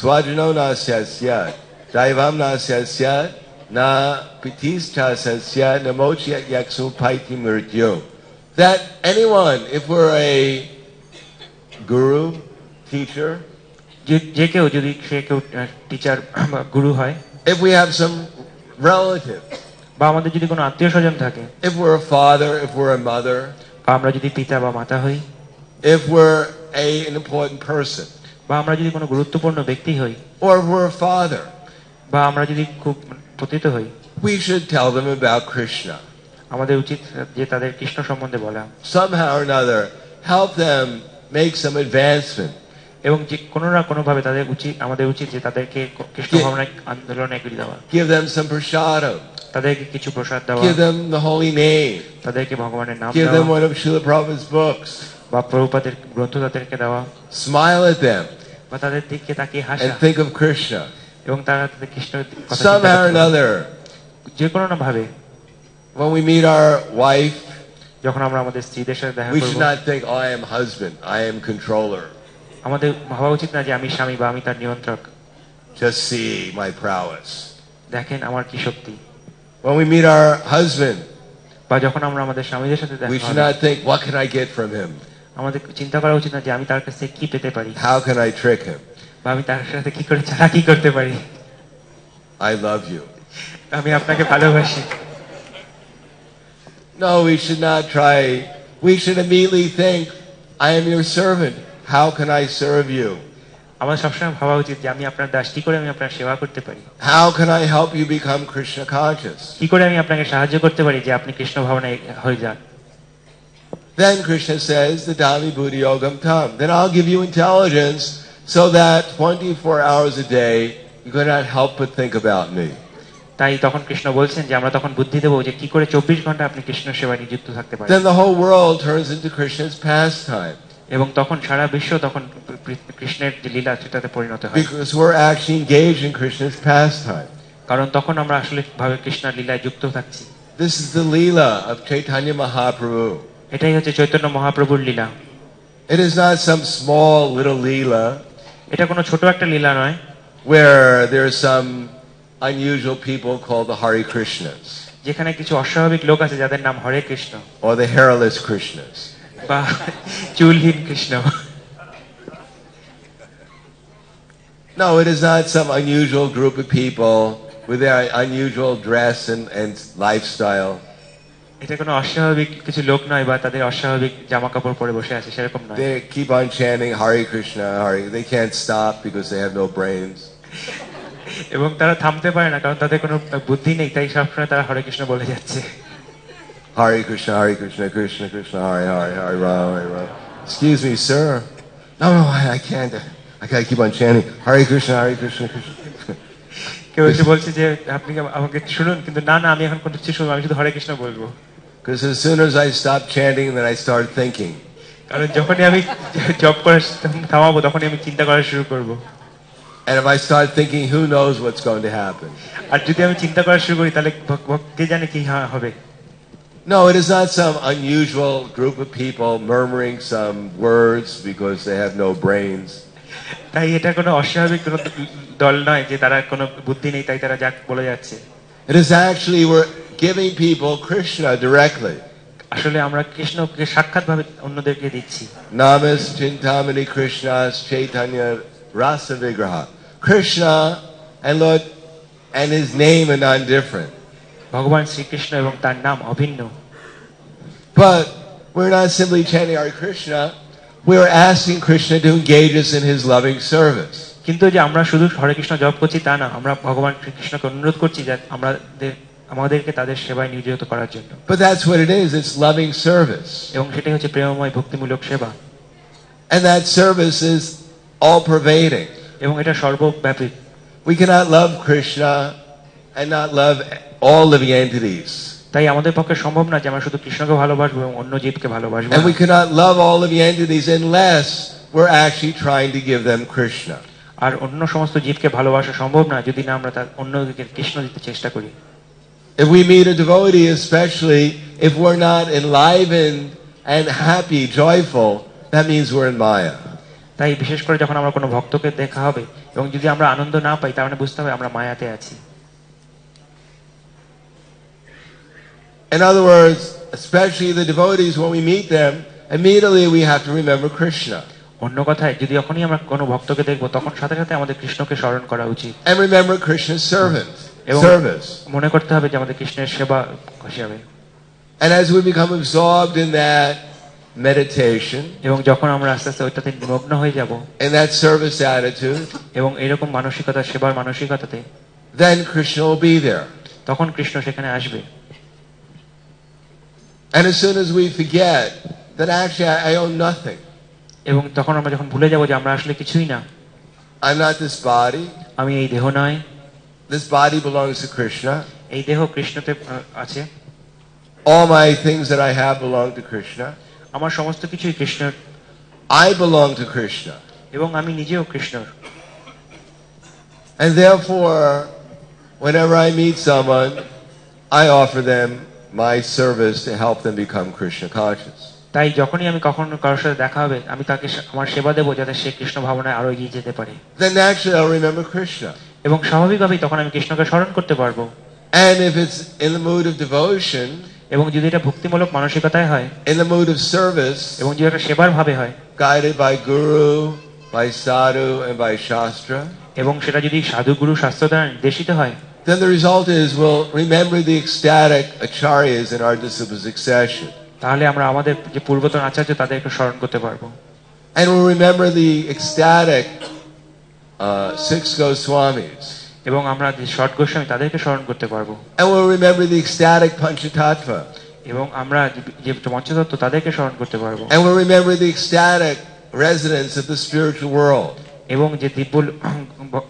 A: swajano na sasyat, daivam na sasyat, na pitishta sasyat, na mochya yaksu paiti mrityu. That anyone, if we're a guru, teacher,
B: যে কেউ যদি সে কেউ টিচার বা গুরু হয়,
A: if we have some relative,
B: বা আমাদের যদি কোনো আত্মীয় স্বজন থাকে,
A: if we're a father, if we're a mother,
B: বা আমরা যদি পিতা বা মাতা হই,
A: if we're an important person,
B: বা আমরা যদি কোনো গুরুত্বপূর্ণ ব্যক্তি হই,
A: or if we're a father,
B: বা আমরা যদি খুব পতিত হই,
A: we should tell them about Krishna.
B: আমাদের উচিত যে তাদের কৃষ্ণ সম্বন্ধে বলা,
A: Somehow or another, help them make some advancement.
B: এবং যে কোনো না কোনো ভাবে আমাদের উচিত যে তাদেরকে কৃষ্ণ ভাবনা আন্দোলনে এগিয়ে দেওয়া,
A: Give them some prasadam.
B: তাদেরকে কিছু প্রসাদ দেওয়া,
A: Give them the holy name.
B: তাদেরকে ভগবানের নাম
A: Give them
B: দেওয়া,
A: one of Srila Prabhupada's books.
B: বা প্রভুপাদের গ্রন্থ তাদেরকে দেওয়া,
A: Smile at them
B: বা তাদের দিকে তাকিয়ে হাসা,
A: and think of Krishna.
B: এবং তারা তাদের কৃষ্ণের কথা চিন্তা
A: Somehow or
B: করতে পারে।
A: another,
B: যে কোনো না ভাবে
A: when we meet our wife,
B: যখন আমরা আমাদের স্ত্রীদের সাথে দেখা
A: we
B: করব,
A: should not think, oh, I am husband, I am controller.
B: আমাদের ভাবা উচিত না যে আমি স্বামী বা আমি তার নিয়ন্ত্রক,
A: Just see my prowess.
B: দেখেন আমার কি শক্তি।
A: When we meet our husband,
B: বা যখন আমরা আমাদের স্বামীদের সাথে
A: we
B: দেখা
A: should
B: হবে,
A: not think, what can I get from him?
B: আমাদের চিন্তা করা উচিত না যে আমি তার কাছ থেকে কি পেতে পারি,
A: How can I trick him?
B: বা আমি তার সাথে কি করে চালাকি করতে পারি।
A: I love you.
B: আমি আপনাকে ভালোবাসি।
A: No, we should not try. We should immediately think, I am your servant. How can I serve you?
B: আমার সবসময় ভাবা উচিত যে আমি আপনার দাস, কি করে আমি আপনার সেবা করতে পারি,
A: How can I help you become Krishna conscious?
B: কি করে আমি আপনাকে সাহায্য করতে পারি যে আপনি কৃষ্ণ ভাবনায় হয়ে যান।
A: Then Krishna says, Dadami buddhi yogam tam. Then I'll give you intelligence so that 24 hours a day you cannot help but think about me.
B: তাই তখন কৃষ্ণ বলছেন যে আমরা তখন বুদ্ধি দেবো যে কি করে 24 ঘন্টা আপনি কৃষ্ণ সেবায় নিযুক্ত থাকতে পারেন।
A: Then the whole world turns into Krishna's pastime
B: এবং তখন সারা বিশ্ব তখন কৃষ্ণের যে লীলা সেটাতে পরিণত হয়,
A: because we're actually engaged in Krishna's pastime.
B: কারণ তখন আমরা আসলে ভাবে কৃষ্ণের লীলায় যুক্ত থাকছি।
A: This is the Leela of Chaitanya Mahaprabhu.
B: এটাই হচ্ছে চৈতন্য মহাপ্রভুর লীলা।
A: It is not some small little Leela
B: এটা কোনো ছোট একটা লীলা নয়
A: where there are some unusual people called the Hare Krishnas
B: যেখানে কিছু অস্বাভাবিক লোক আছে যাদের নাম হরে Krishna
A: or the hairless Krishnas.
B: বা চুলহীন Krishna.
A: No, it is not some unusual group of people with their unusual dress and lifestyle.
B: এটা কোনো অস্বাভাবিক কিছু লোক নয় বা তাদের অস্বাভাবিক জামা কাপড় পরে বসে আছে, সেরকম নয়।
A: They keep on chanting Hare Krishna, Hare. They can't stop because they have no brains.
B: এবং তারা থামতে পারে না কারণ তাদের কোনো বুদ্ধি নেই, তাই সবসময় তারা হরে কৃষ্ণ বলে যাচ্ছে।
A: Hare Krishna, Krishna Krishna, Hare Hare, Hare Ram, Hare Ram. Excuse me, sir. No, I can't. I gotta keep on chanting Hare Krishna, Krishna.
B: কেউ এসে বলছে যে আপনি আমাকে শুনুন, কিন্তু না না আমি এখন কোনো কিছু শুনবো, আমি শুধু হরে কৃষ্ণ বলবো।
A: Because as soon as I stop chanting, then I start thinking.
B: কারণ যখনই আমি জপ করা থামাবো তখনই আমি চিন্তা করা শুরু করব।
A: And if I start thinking, who knows what's going to happen?
B: আর যদি আমি চিন্তা করা শুরু করি তাহলে কে জানে কি হবে।
A: No, it is not some unusual group of people murmuring some words because they have no brains.
B: তাই এটা কোনো অস্বাভাবিক কোনো দল নয় যে তারা কোনো বুদ্ধি নেই তাই তারা যা বলে যাচ্ছে।
A: It is actually we're giving people Krishna directly.
B: আসলে আমরা কৃষ্ণকে সাক্ষাৎভাবে অন্যদেরকে দিচ্ছি।
A: Namas Chintamani Krishnas Chaitanya Rasa Vigraha. Krishna and Lord and his name are not different.
B: ভগবান শ্রীকৃষ্ণ এবং তার নাম অভিন্ন।
A: But we're not simply chanting Hare Krishna, we're asking Krishna to engage us in his loving service.
B: কিন্তু যে আমরা শুধু হরে কৃষ্ণ জপ করছি তা না, আমরা ভগবান কৃষ্ণকে অনুরোধ করছি যে আমাদেরকে তাদের সেবায় নিয়োজিত করার জন্য।
A: But that's what it is, it's loving service.
B: এবং সেটাই হচ্ছে প্রেমময় ভক্তিমূলক সেবা।
A: And that service is all pervading.
B: এবং এটা সর্বব্যাপী।
A: We cannot love Krishna and not love all living entities.
B: তাই আমাদের পক্ষে সম্ভব না যে আমরা শুধু কৃষ্ণকে ভালোবাসবো এবং অন্য জীবকে ভালোবাসবো।
A: And we cannot love all living entities unless we're actually trying to give them Krishna.
B: আর অন্য সমস্ত জীবকে ভালোবাসা সম্ভব না যদি না আমরা তার অন্যদিকে কৃষ্ণ দিতে চেষ্টা করি।
A: If we meet a devotee, especially if we're not enlivened and happy, joyful, that means we're in Maya.
B: তাই বিশেষ করে যখন আমরা কোনো ভক্তকে দেখা হবে এবং যদি আমরা আনন্দ না পাই তার মানে বুঝতে হবে আমরা মায়াতে আছি।
A: In other words, especially the devotees, when we meet them, immediately we have to remember Krishna.
B: অন্য কথায় যদি যখনই আমরা কোনো ভক্তকে দেখবো তখন সাথে সাথে আমাদের কৃষ্ণকে স্মরণ করা উচিত।
A: And remember Krishna's service.
B: মনে করতে হবে যে আমাদের কৃষ্ণের সেবা হিসাবে।
A: And as we become absorbed in that meditation,
B: এবং যখন আমরা আস্তে আস্তে ওইটাতে নিমগ্ন হয়ে যাব,
A: in that service attitude,
B: এবং এরকম মানসিকতা, সেবার মানসিকতাতে,
A: then Krishna will be there.
B: তখন কৃষ্ণ সেখানে আসবে।
A: And as soon as we forget that actually I own nothing.
B: এবং তখন আমরা যখন ভুলে যাব যে আমরা আসলে কিছুই না,
A: I'm not this body.
B: আমি এই দেহ নয়,
A: This body belongs to Krishna.
B: এই দেহ কৃষ্ণতে আছে,
A: All my things that I have belong to Krishna.
B: আমার সমস্ত কিছুই কৃষ্ণের,
A: I belong to Krishna.
B: এবং আমি নিজেও কৃষ্ণর।
A: And therefore, whenever I meet someone, I offer them my service to help them become Krishna conscious.
B: তাই যখনই আমি কখনো কারোর সাথে দেখা হবে, আমি তাকে আমার সেবা দেবো যাতে সে কৃষ্ণ ভাবনায় আরো এগিয়ে যেতে পারে।
A: Then naturally I'll remember Krishna.
B: এবং স্বাভাবিকভাবেই তখন আমি কৃষ্ণকে স্মরণ করতে পারবো।
A: And if it's in the mood of devotion,
B: এবং যদি এটা ভক্তিমূলক মানসিকতায় হয়,
A: in the mood of service,
B: এবং যদি এটা সেবার ভাবে হয়,
A: guided by Guru, by Sadhu, and by Shastra,
B: এবং সেটা যদি সাধু গুরু শাস্ত্র দ্বারা নির্দেশিত হয়,
A: then the result is we'll remember the ecstatic acharyas in our disciple succession.
B: তাহলে আমরা আমাদের যে পূর্বতন আচার্য তাদেরকে স্মরণ করতে পারবো।
A: And we'll remember the ecstatic six Goswamis.
B: এবং আমরা যে ষট গোস্বামী তাদেরকে স্মরণ করতে পারবো।
A: And we'll remember the ecstatic Panchatattva.
B: এবং আমরা যে পঞ্চতত্ত্ব তাদেরকে স্মরণ করতে পারবো।
A: And we'll remember the ecstatic residents of the spiritual world.
B: এবং যে দিব্য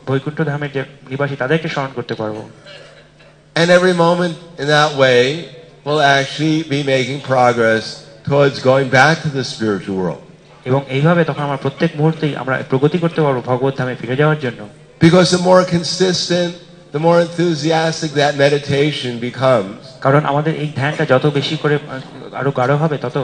B: বৈকুণ্ঠ ধামের যে নিবাসী তাদেরকে স্মরণ করতে পারবো।
A: And every moment in that way will actually be making progress towards going back to the spiritual world.
B: এবং এইভাবে তখন আমরা প্রত্যেক মুহূর্তেই আমরা প্রগতি করতে পারবো ভগবত ধামে ফিরে যাওয়ার জন্য।
A: Because the more consistent, the more enthusiastic that meditation becomes,
B: কারণ আমাদের এই ধ্যানটা যত বেশি করে আরো গাঢ় হবে, তত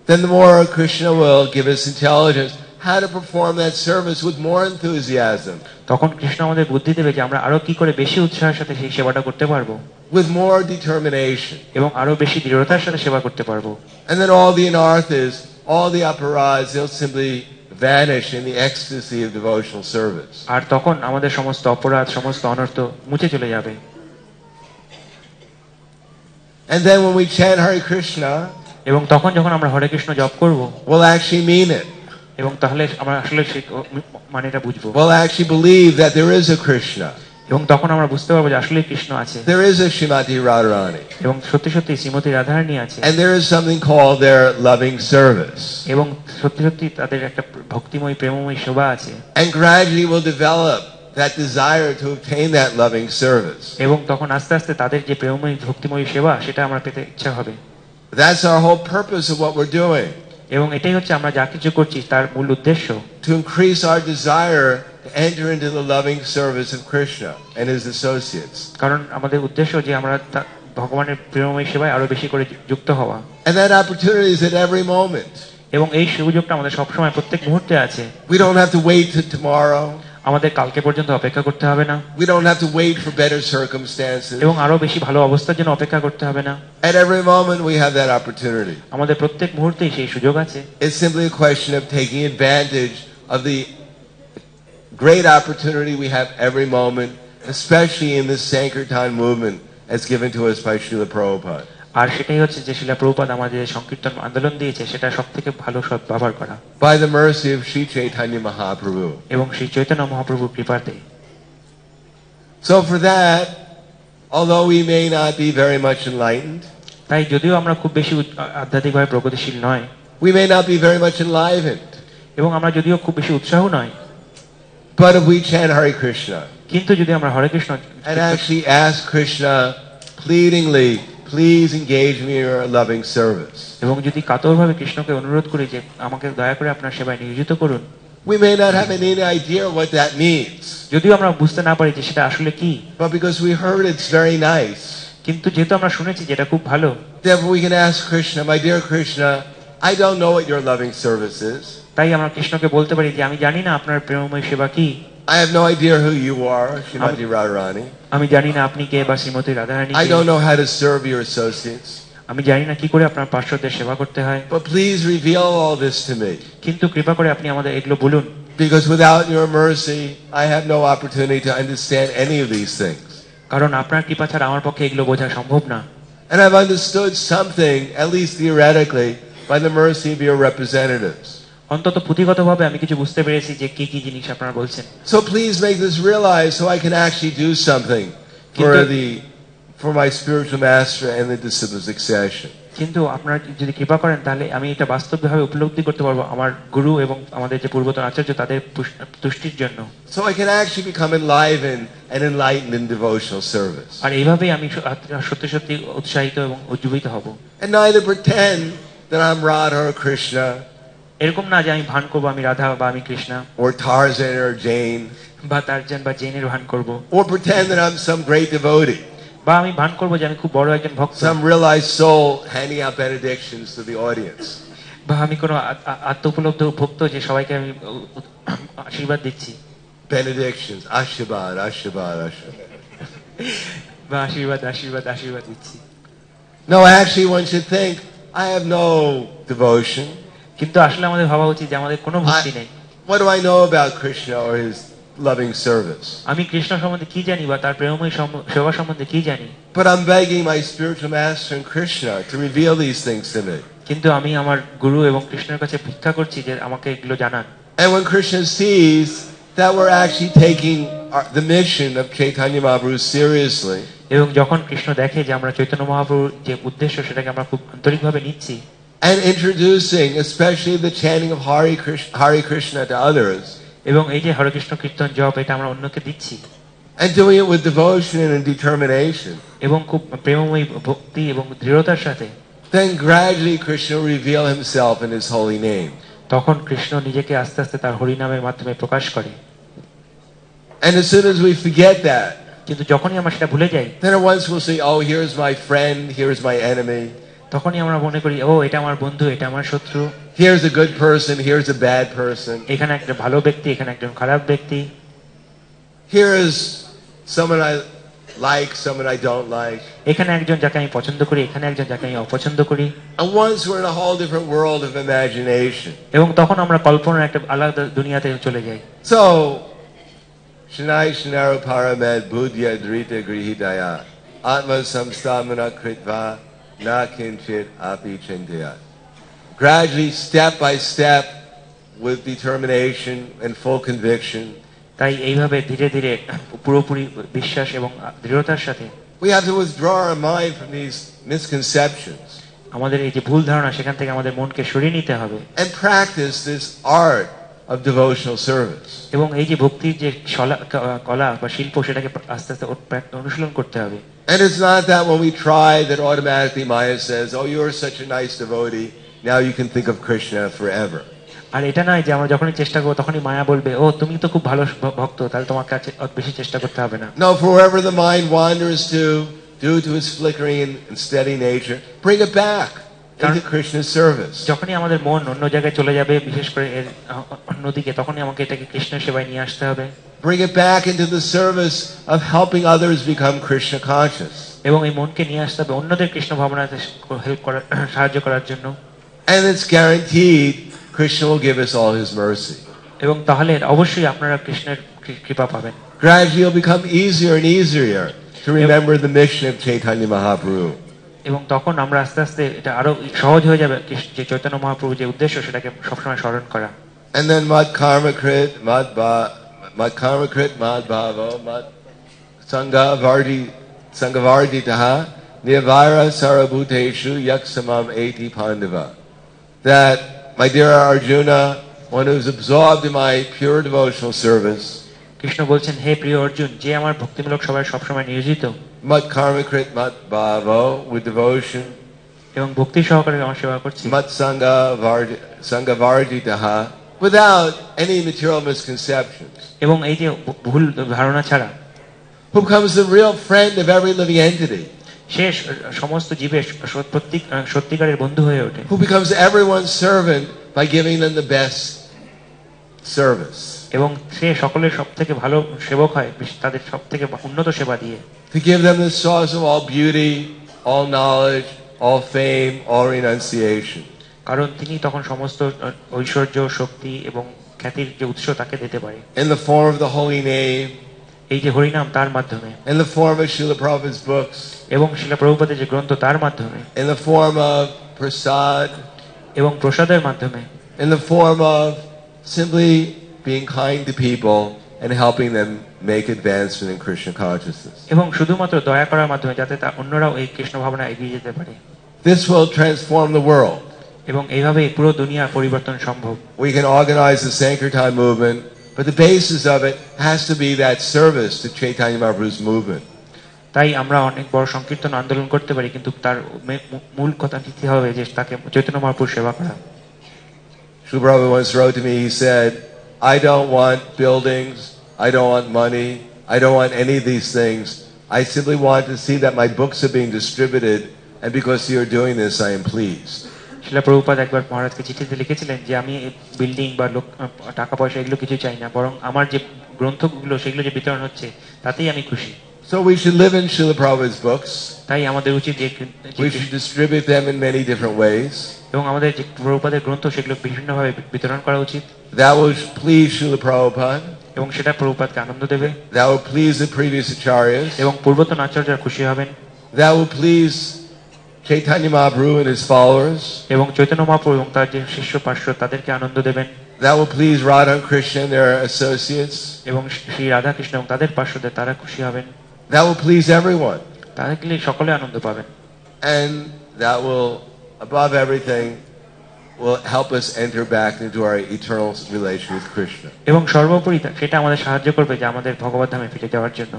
A: then the more Krishna will give us intelligence how to perform that service with more enthusiasm,
B: তখন কৃষ্ণ আমাদের বুদ্ধি দেবে যে আমরা আরো কি করে বেশি উৎসাহের সাথে সেই সেবাটা করতে পারবো,
A: with more determination.
B: এবং আরো বেশি দৃঢ়তার সাথে সেবা করতে পারবো।
A: And then all the anarthas, all the aparadhas, they'll simply vanish in the ecstasy of devotional service.
B: আর তখন আমাদের সমস্ত অপরাধ, সমস্ত অনর্থ মুছে চলে যাবে।
A: And then when we chant Hare Krishna,
B: এবং তখন যখন আমরা হরে কৃষ্ণ জপ করব,
A: we'll actually mean it.
B: এবং তাহলে আমরা আসলে মানে এটা বুঝবো,
A: We'll actually believe that there is a Krishna.
B: এবং তখন আমরা বুঝতে পারবো যে আসলে কৃষ্ণ আছে,
A: There is a Srimati Radharani.
B: এবং সত্যি সত্যি শ্রীমতী রাধারানী আছে,
A: And there is something called their loving service.
B: এবং সত্যি সত্যি তাদের একটা ভক্তিময় প্রেমময় সেবা আছে।
A: And gradually we'll develop that desire to obtain that loving service.
B: এবং তখন আস্তে আস্তে তাদের যে প্রেমময় ভক্তিময় সেবা সেটা আমরা পেতে ইচ্ছা হবে।
A: That's our whole purpose of what we're doing.
B: এবং এটাই হচ্ছে আমরা যা কিছু করছি তার মূল উদ্দেশ্য,
A: To increase our desire to enter into the loving service of Krishna and his associates.
B: কারণ আমাদের উদ্দেশ্য যে আমরা ভগবানের প্রেমময় সেবায় আরো বেশি করে যুক্ত হওয়া।
A: And that opportunity is at every moment.
B: এবং এই সুযোগটা আমাদের সবসময় প্রত্যেক মুহূর্তে আছে।
A: We don't have to wait till tomorrow.
B: আমাদের কালকে পর্যন্ত অপেক্ষা করতে হবে না,
A: We don't have to wait for better circumstances.
B: এবং আরো বেশি ভালো অবস্থার জন্য অপেক্ষা করতে হবে না।
A: At every moment we have that opportunity.
B: আমাদের প্রত্যেক মুহূর্তেই সেই সুযোগ আছে।
A: It's simply a question of taking advantage of the great opportunity we have every moment, especially in this Sankirtan movement as given to us by Srila Prabhupada.
B: আর সেটাই হচ্ছে যে শিলা প্রভুপাদ আমাদের সংকীর্তন আন্দোলন দিয়েছে, সেটা সবথেকে ভালো সদ্ব্যবহার করা।
A: By the mercy of Sri Chaitanya Mahaprabhu.
B: এবং শ্রী চৈতন্য মহাপ্রভুর কৃপাতে।
A: So for that, although we may not be very much enlightened,
B: তাই যদিও আমরা খুব বেশি আধ্যাত্মিকভাবে প্রগতিশীল নয়,
A: we may not be very much enlivened,
B: এবং আমরা যদিও খুব বেশি উৎসাহ নয়,
A: but if we chant Hare Krishna
B: কিন্তু যদি আমরা হরে Krishna
A: and actually ask Krishna pleadingly, please engage me in your loving service,
B: এবং যদি কাতরভাবে কৃষ্ণকে অনুরোধ করি যে আমাকে দয়া করে আপনার সেবায় নিয়োজিত করুন,
A: we may not have any idea what that means,
B: যদিও আমরা বুঝতে না পারি যে সেটা আসলে কি,
A: but because we heard it's very nice,
B: কিন্তু যেহেতু আমরা শুনেছি যেটা খুব ভালো,
A: therefore we can ask Krishna, my dear Krishna, I don't know what your loving service is.
B: তাই আমরা কৃষ্ণকে বলতে পারি যে আমি জানি না আপনার প্রেমময় সেবা কি,
A: I have no idea who you are, Srimati Radharani.
B: আমি জানি না আপনি কে বা Shrimati Radharani
A: I
B: K,
A: don't know how to serve your associates.
B: আমি জানি না কি করে আপনার পার্শ্বদের সেবা করতে হয়,
A: But please reveal all this to me.
B: কিন্তু কৃপা করে আপনি আমাদের এগুলো বলুন,
A: Because without your mercy, I have no opportunity to understand any of these things.
B: কারণ আপনার কৃপা ছাড়া আমার পক্ষে এগুলো বোঝা সম্ভব না।
A: And I've understood something, at least theoretically, by the mercy of your representatives.
B: অন্তত পুঁথিগতভাবে আমি কিছু বুঝতে পেরেছি যে কি কি জিনিস আপনারা বলছেন।
A: So please make this realize so I can actually do something for my spiritual master and the disciple succession.
B: কিন্তু আপনারা যদি কৃপা করেন তাহলে আমি এটা বাস্তবভাবে উপলব্ধি করতে পারবো আমার গুরু এবং আমাদের যে পূর্বতন আচার্য তাদের তুষ্টির জন্য।
A: So I can actually become enlivened and enlightened in devotional service.
B: আর এইভাবেই আমি সত্যি সত্যি উৎসাহিত এবং উজ্জীবিত হব।
A: And neither pretend that I'm Radha or Krishna,
B: এরকম না যে আমি ভান করবো আমি রাধা বা আমি Krishna,
A: or Tarzan or Jane,
B: বা টারজান বা জেনের ভান করব,
A: or pretend that I'm some great devotee,
B: বা আমি ভান করবো যে আমি খুব বড় একজন ভক্ত,
A: some realized soul handing out benedictions to the audience.
B: বা আমি কোনো আত্মোপলব্ধ ভক্ত যে সবাইকে আমি আশীর্বাদ দিচ্ছি,
A: Benedictions, Ashibad, Ashibad, Ashibad.
B: বা আশীর্বাদ আশীর্বাদ আশীর্বাদ দিচ্ছি।
A: No, actually one should think, I have no devotion.
B: কিন্তু আসলে আমাদের ভাবা উচিত যে আমাদের কোনো ভক্তি নেই।
A: What do I know about Krishna or his loving service?
B: আমি কৃষ্ণ সম্বন্ধে কি জানি বা তার প্রেমময় সেবা সম্বন্ধে কি জানি?
A: But I'm begging my spiritual master and Krishna to reveal these things to me.
B: কিন্তু আমি আমার গুরু এবং কৃষ্ণের কাছে ভিক্ষা করছি যে আমাকে এগুলো জানান।
A: And when Krishna sees that we're actually taking the mission of Chaitanya Mahaprabhu seriously,
B: এবং যখন কৃষ্ণ দেখে যে আমরা চৈতন্য মহাপ্রভুর যে উদ্দেশ্য সেটাকে আমরা খুব আন্তরিকভাবে নিচ্ছি,
A: and introducing especially the chanting of Hare Krishna to others,
B: এবং এই যে হরে কৃষ্ণ কীর্তন জপ এটা আমরা অন্যকে দিচ্ছি,
A: and doing it with devotion and determination,
B: এবং খুব প্রেমময় ভক্তি এবং দৃঢ়তার সাথে,
A: then gradually Krishna will reveal himself in his holy name.
B: তখন কৃষ্ণ নিজেকে আস্তে আস্তে তার হরিনামের মাধ্যমে প্রকাশ করে।
A: And as soon as we forget that,
B: কিন্তু যখনই আমরা সেটা ভুলে যাই,
A: then at once we'll say, oh, here's my friend, here's my enemy.
B: তখনই আমরা মনে করি ও এটা আমার বন্ধু, এটা আমার শত্রু,
A: Here's a good person, here's a bad person.
B: এখানে একটা ভালো ব্যক্তি, এখানে একজন খারাপ ব্যক্তি,
A: Here is someone I like, someone I don't like.
B: এখানে একজন যাকে আমি পছন্দ করি, এখানে একজন যাকে আমি অপছন্দ করি।
A: And once we're in a whole different world of imagination.
B: এবং তখন আমরা কল্পনার একটা আলাদা দুনিয়াতে চলে যাই।
A: So, Shanai Shanaru Paramed Buddhya Drita Grihidaya Atma Samstamana Kritva Na Kinchit Api Chintayat. Gradually, step by step, with determination and full conviction,
B: তাই এইভাবে ধীরে ধীরে পুরোপুরি বিশ্বাস এবং দৃঢ়তার সাথে
A: we have to withdraw our mind from these misconceptions
B: আমাদের এই যে ভুল ধারণা সেখান থেকে আমাদের মনকে সরিয়ে নিতে হবে,
A: and practice this art of devotional service.
B: এবং এই যে ভক্তির যে কলা বা শিল্প সেটাকে আস্তে আস্তে অনুশীলন করতে হবে।
A: And it's not that when we try that automatically Maya says, oh, you're such a nice devotee, now you can think of Krishna forever.
B: আর এটা নয় যে আমরা যখনই চেষ্টা করবো তখনই মায়া বলবে ও তুমি তো খুব ভালো ভক্ত, তাহলে তোমার কাছে বেশি চেষ্টা করতে হবে না।
A: No, for wherever the mind wanders to, due to its flickering and steady nature, bring it back into Krishna's service.
B: যখনই আমাদের মন অন্য জায়গায় চলে যাবে, বিশেষ করে এর অন্যদিকে, তখনই আমাকে এটাকে কৃষ্ণের সেবায় নিয়ে আসতে হবে।
A: Bring it back into the service of helping others become Krishna conscious.
B: এবং এই মনকে নিয়ে আসতে হবে অন্যদের কৃষ্ণ ভাবনাতে সাহায্য করার জন্য।
A: And it's guaranteed Krishna will give us all his mercy.
B: এবং তাহলে অবশ্যই আপনারা কৃষ্ণের কৃপা পাবেন।
A: Gradually it'll become easier and easier to remember the mission of Chaitanya Mahaprabhu.
B: এবং তখন আমরা আস্তে আস্তে এটা আরো সহজ হয়ে যাবে যে চৈতন্য মহাপ্রভু যে উদ্দেশ্য সেটাকে সবসময় স্মরণ করা।
A: And then mad karma krit, mad bhavo, mad sangavardi taha, nirvara sarabhuteshu yaksamam eti pandava. That, my dear Arjuna, one who's absorbed in my pure devotional service,
B: Krishna বলছেন, হে প্রিয় অর্জুন, যে আমার ভক্তিমূলক সভায় সবসময় নিয়োজিত,
A: mad karma krit, mad bhavo, with devotion,
B: এবং ভক্তি সহকারে আমার সেবা করছি,
A: mad sangavardi taha, without any material misconceptions,
B: এবং এই যে ভুল ধারণা ছাড়া,
A: who becomes the real friend of every living entity,
B: সে সমস্ত জীবের সত্যিকারের বন্ধু হয়ে ওঠে,
A: who becomes everyone's servant by giving them the best service,
B: এবং সে সকলের সব থেকে ভালো সেবক হয় তাদের সব থেকে উন্নত সেবা দিয়ে,
A: to give them the source of all beauty, all knowledge, all fame, all renunciation.
B: কারণ তিনি তখন সমস্ত ঐশ্বর্য, শক্তি এবং খ্যাতির যে উৎস তাকে দিতে পারে,
A: In the form of the holy name,
B: এই যে হরিনাম তার মাধ্যমে,
A: in the form of Srila Prabhupada's books,
B: এবং শিলা প্রভুপাদের যে গ্রন্থ তার মাধ্যমে,
A: in the form of prasad,
B: এবং প্রসাদের মাধ্যমে,
A: in the form of simply being kind to people and helping them make advancement in Krishna consciousness.
B: এবং শুধুমাত্র দয়া করার মাধ্যমে যাতে অন্যরাও এই কৃষ্ণ ভাবনা এগিয়ে যেতে পারে।
A: This will transform the world.
B: এবং এইভাবে পুরো দুনিয়ার পরিবর্তন সম্ভব।
A: We can organize the Sankirtan movement, but the basis of it has to be that service to Chaitanya Mahaprabhu's movement.
B: তাই আমরা অনেক বড় সংকীর্তন আন্দোলন করতে পারি, কিন্তু তার মূল কথা দিতে হবে যে তাকে চৈতন্য মহাপ্রভুর সেবা করা।
A: Srila Prabhupada once wrote to me, he said, I don't want buildings, I don't want money, I don't want any of these things. I simply want to see that my books are being distributed, and because you're doing this, I am pleased.
B: শিলা প্রভুপাদ একবার মহারাজকে চিঠিতে লিখেছিলেন যে আমি building বা টাকা পয়সা এগুলো কিছু চাই না, বরং আমার যে গ্রন্থগুলো সেগুলো যে বিতরণ হচ্ছে তাতেই আমি খুশি।
A: So we should live in Srila Prabhupada's books.
B: তাই আমাদের উচিত যে
A: We should distribute them in many different ways.
B: এবং আমাদের যে প্রভুপাদের গ্রন্থ সেগুলো বিভিন্নভাবে বিতরণ করা উচিত।
A: That will please Srila Prabhupada.
B: এবং সেটা প্রভুপাদকে আনন্দ দেবে।
A: That will please the previous acharyas.
B: এবং পূর্বতন আচার্যরা খুশি হবেন।
A: That will please Chaitanya Mahaprabhu and his followers.
B: এবং চৈতন্য মহাপ্রভু এবং তার যে শিষ্য পার্শ্বদ তাদেরকে আনন্দ দেবেন।
A: That will please Radha and Krishna and their associates.
B: এবং শ্রী রাধা কৃষ্ণ এবং তাদের পার্শ্বদের তারা খুশি হবেন।
A: That will please everyone.
B: তাদেরকে সকলে আনন্দ পাবেন।
A: And that will, above everything, will help us enter back into our eternal relation with Krishna.
B: এবং সর্বোপরি সেটা আমাদের সাহায্য করবে যে আমাদের ভগবত ধামে ফিরে যাওয়ার জন্য।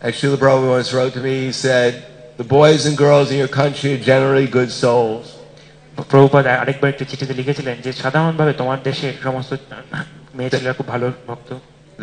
A: As Srila Prabhupada once wrote to me, he said, the boys and girls in your country are generally good souls.
B: Prabhupada আরেকবার একটি চিঠিতে লিখেছিলেন যে সাধারণভাবে তোমার দেশে সমস্ত মেয়ে ছেলেরা খুব ভালো ভক্ত।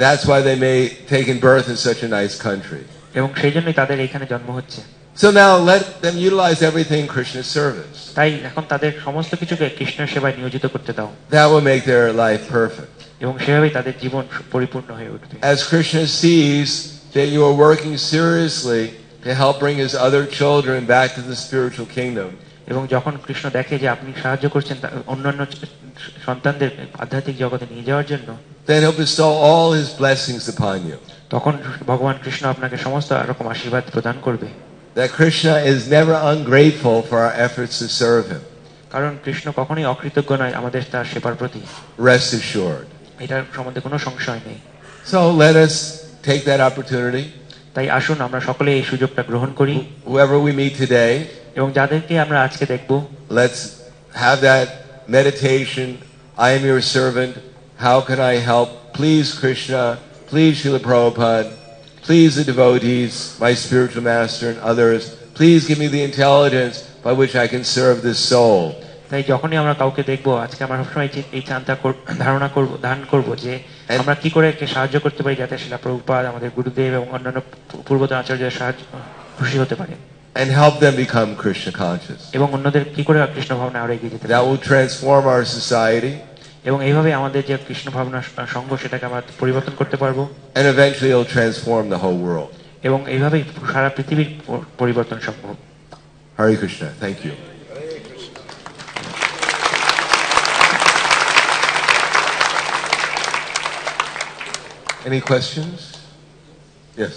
A: That's why they may taken birth in such a nice country.
B: এবং সেই জন্যই তাদের এখানে জন্ম হচ্ছে।
A: So now let them utilize everything in Krishna's service.
B: তাই এখন তাদের সমস্ত কিছুকে কৃষ্ণের সেবায় নিয়োজিত করতে দাও।
A: That will make their life perfect.
B: এবং সেভাবেই তাদের জীবন পরিপূর্ণ হয়ে উঠবে।
A: As Krishna sees that you are working seriously to help bring his other children back to the spiritual kingdom.
B: এবং যখন কৃষ্ণ দেখে যে আপনি সাহায্য করছেন অন্যান্য সন্তানদের আধ্যাত্মিক জগতে নিয়ে যাওয়ার জন্য,
A: then he'll bestow all his blessings upon you.
B: তখন ভগবান কৃষ্ণ আপনাকে সমস্ত রকম আশীর্বাদ প্রদান করবে।
A: That Krishna is never ungrateful for our efforts to serve him.
B: কারণ কৃষ্ণ কখনোই অকৃতজ্ঞ নয় আমাদের তার সেবার প্রতি।
A: Rest assured.
B: এটার সম্বন্ধে কোনো সংশয় নেই।
A: So let us take that opportunity.
B: তাই আসুন আমরা সকলে এই সুযোগটা গ্রহণ করি।
A: Whoever we meet today,
B: এবং যাদেরকে আমরা আজকে দেখব,
A: let's have that meditation. I am your servant. How can I help? Please Krishna. Please Srila Prabhupada. Please the devotees, my spiritual master and others. Please give me the intelligence by which I can serve this soul.
B: তাই যখনই আমরা কাউকে দেখব আজকে আমরা সবসময় এই চিন্তা ধারণ করব যে আমরা কি করে একে সাহায্য করতে পারি যাতে শিলা প্রভুপাদ, আমাদের গুরুদেব এবং অন্যান্য পূর্বতন আচার্যদের সাহায্য খুশি হতে পারে।
A: And help them become Krishna conscious.
B: এবং অন্যদের কি করে কৃষ্ণ ভাবনা আরো এগিয়ে যেতে পারে।
A: That will transform our society.
B: এবং এইভাবে আমাদের যে কৃষ্ণ ভাবনা সংঘ সেটাকে আমরা পরিবর্তন করতে পারবো।
A: And eventually it'll transform the whole world.
B: এবং এইভাবেই সারা পৃথিবীর পরিবর্তন সম্ভব।
A: Hare Krishna. Thank you. Any questions? Yes.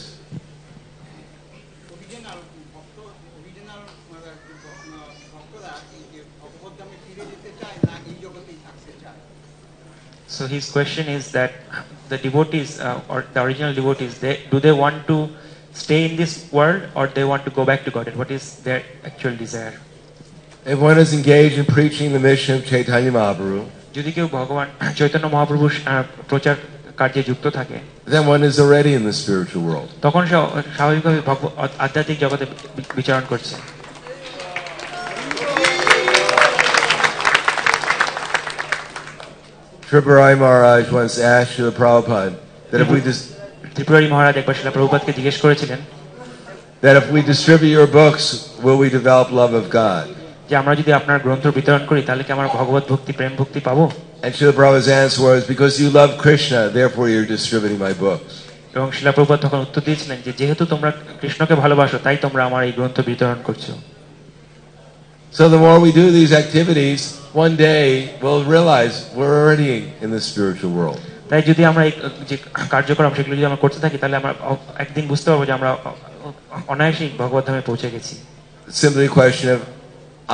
B: So his question is that the devotees or the original devotees, do they want to stay in this world or they want to go back to Godhead? What is their actual desire?
A: If one is engaged in preaching the mission of Chaitanya Mahaprabhu,
B: যদি কেউ ভগবান চৈতন্য মহাপ্রভুর প্রচার কার্যে যুক্ত থাকে,
A: then one is already in the spiritual world.
B: তখন সে স্বাভাবিকভাবে আধ্যাত্মিক জগতে বিচরণ করছে।
A: Tripurari Maharaj once asked Srila Prabhupada that
B: Tripurari মহারাজ একবার শিলা প্রভুপাদকে জিজ্ঞেস করেছিলেন
A: that if we distribute your books, will we develop love of God?
B: যে আমরা যদি আপনার গ্রন্থ বিতরণ করি তাহলে কি আমরা ভগবত ভক্তি প্রেম ভক্তি পাবো?
A: And Srila Prabhupada's answer was, because you love Krishna, therefore you're distributing my books.
B: এবং শিলা প্রভুপাদ তখন উত্তর দিয়েছিলেন যে যেহেতু তোমরা কৃষ্ণকে ভালোবাসো তাই তোমরা আমার এই গ্রন্থ বিতরণ করছো।
A: So the more we do these activities, one day we'll realize we're already in the spiritual world.
B: তাই যদি আমরা এই যে কার্যক্রম সেগুলো যদি আমরা করতে থাকি তাহলে আমরা একদিন বুঝতে পারবো যে আমরা অনায়াসেই ভগবত ধামে পৌঁছে গেছি।
A: It's simply a question of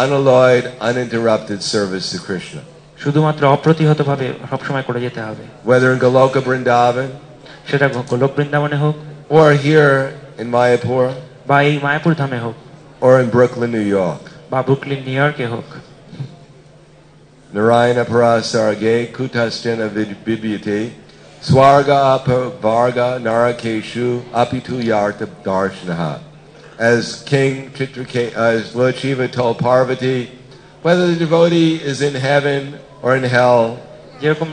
A: unalloyed, uninterrupted service to Krishna.
B: শুধুমাত্র অপ্রতিহতভাবে সবসময় করে যেতে হবে,
A: whether in Goloka Vrindavan
B: সেটা গোলক বৃন্দাবনে হোক
A: or here in Mayapur
B: বা এই মায়াপুর ধামে হোক
A: or in Brooklyn, New York.
B: বা ব্রুকলিন নিউ ইয়র্কে হোক।
A: Narayana Parasarge Kutastina Bibyate Swarga Varga Narakeshu Apitu Yarta Darshanaha. As King Chitrake, as Lord Shiva told Parvati, whether the devotee is in heaven or in hell,
B: যেরকম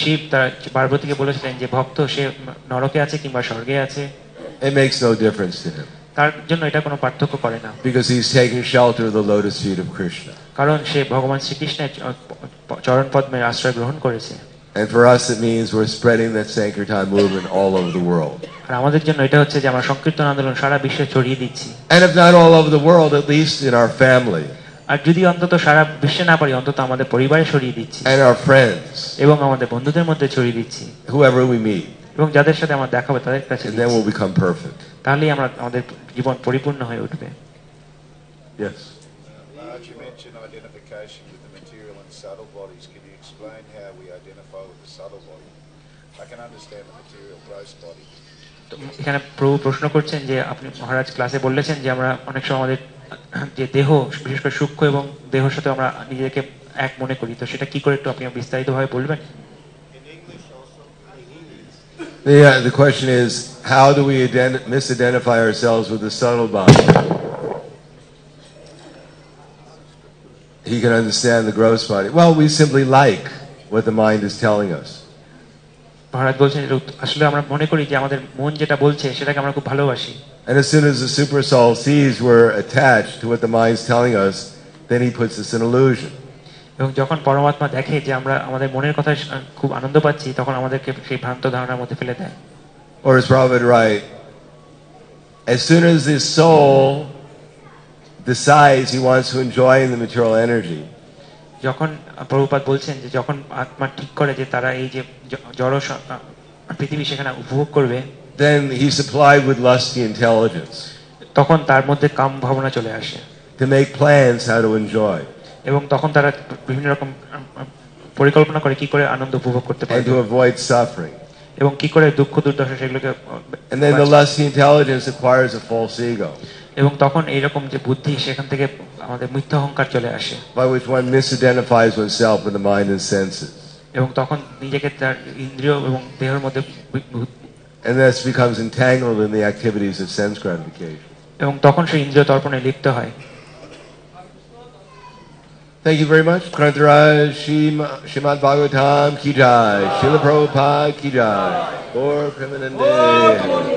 B: শিব তার পার্বতীকে বলেছিলেন যে ভক্ত সে নরকে আছে কিংবা স্বর্গে আছে,
A: it makes no difference to him
B: তার জন্য এটা কোনো পার্থক্য করে না,
A: because he's taking shelter of the lotus feet of Krishna.
B: কারণ সে ভগবান শ্রীকৃষ্ণের চরণ পদ্মের আশ্রয় গ্রহণ করেছে।
A: And for us it means we're spreading that Sankirtan movement all over the world.
B: আর আমাদের জন্য এটা হচ্ছে যে আমরা সংকীর্তন আন্দোলন সারা বিশ্বে ছড়িয়ে দিচ্ছি।
A: And if not all over the world, at least in our family
B: আর যদি অন্তত সারা বিশ্বে না পারি অন্তত আমাদের পরিবারে ছড়িয়ে দিচ্ছি
A: and our friends,
B: এবং আমাদের বন্ধুদের মধ্যে ছড়িয়ে দিচ্ছি
A: whoever we meet,
B: এবং যাদের সাথে আমার দেখা হবে তাদের কাছে
A: and then we'll become perfect.
B: তাহলেই আমাদের জীবন পরিপূর্ণ হয়ে উঠবে।
A: Yes.
C: Maharaj, you mentioned identification with the material and subtle bodies. Can you explain how we identify with the subtle body? I can understand the material gross body.
B: তো এখানে প্রভু প্রশ্ন করছেন যে আপনি মহারাজ ক্লাসে বলেছেন যে আমরা অনেক সময় আমাদের যে দেহ বিশেষ করে সূক্ষ্ম এবং দেহের সাথে আমরা নিজেকে এক মনে করি, তো সেটা কি করে একটু আপনি বিস্তারিতভাবে বলবেন?
A: The question is, how do we misidentify ourselves with the subtle body? He can understand the gross body. Well, we simply like what the mind is telling us.
B: মহারাজ বলছেন আসলে আমরা মনে করি যে আমাদের মন যেটা বলছে সেটাকে আমরা খুব ভালোবাসি।
A: And as soon as the super soul sees we're attached to what the mind is telling us, then he puts us in illusion.
B: এবং যখন পরমাত্মা দেখে যে আমরা আমাদের মনের কথায় খুব আনন্দ পাচ্ছি, তখন আমাদেরকে সেই ভ্রান্ত ধারণার মধ্যে ফেলে দেয়।
A: Or as Prabhupada writes, as soon as the soul decides he wants to enjoy in the material energy,
B: যখন প্রভুপাদ বলছেন যে যখন আত্মা ঠিক করে যে তারা এই যে জড় পৃথিবী সেখানে উপভোগ করবে,
A: then he's supplied with lusty intelligence
B: তখন তার মধ্যে কাম ভাবনা চলে আসে
A: to make plans how to enjoy
B: এবং তখন তারা বিভিন্ন রকম পরিকল্পনা করে কি করে আনন্দ উপভোগ করতে
A: and
B: পারবে
A: to avoid suffering.
B: এবং কি করে দুঃখ দুর্দশা সেগুলোকে
A: And then the lusty intelligence acquires a false ego,
B: এবং তখন এইরকম যে বুদ্ধি সেখান থেকে আমাদের মিথ্যা অহংকার চলে আসে,
A: by which one misidentifies oneself with the mind and senses,
B: এবং তখন নিজেকে তার ইন্দ্রিয় এবং দেহের মধ্যে
A: and thus becomes entangled in the activities of sense gratification.
B: এবং তখন সেই ইন্দ্রিয় তর্পণে লিপ্ত হয়।
A: Thank you very much. Krantaraj Shrimad Bhagavatam Ki Jai, Srila Prabhupada Ki Jai, Gaur Premanande.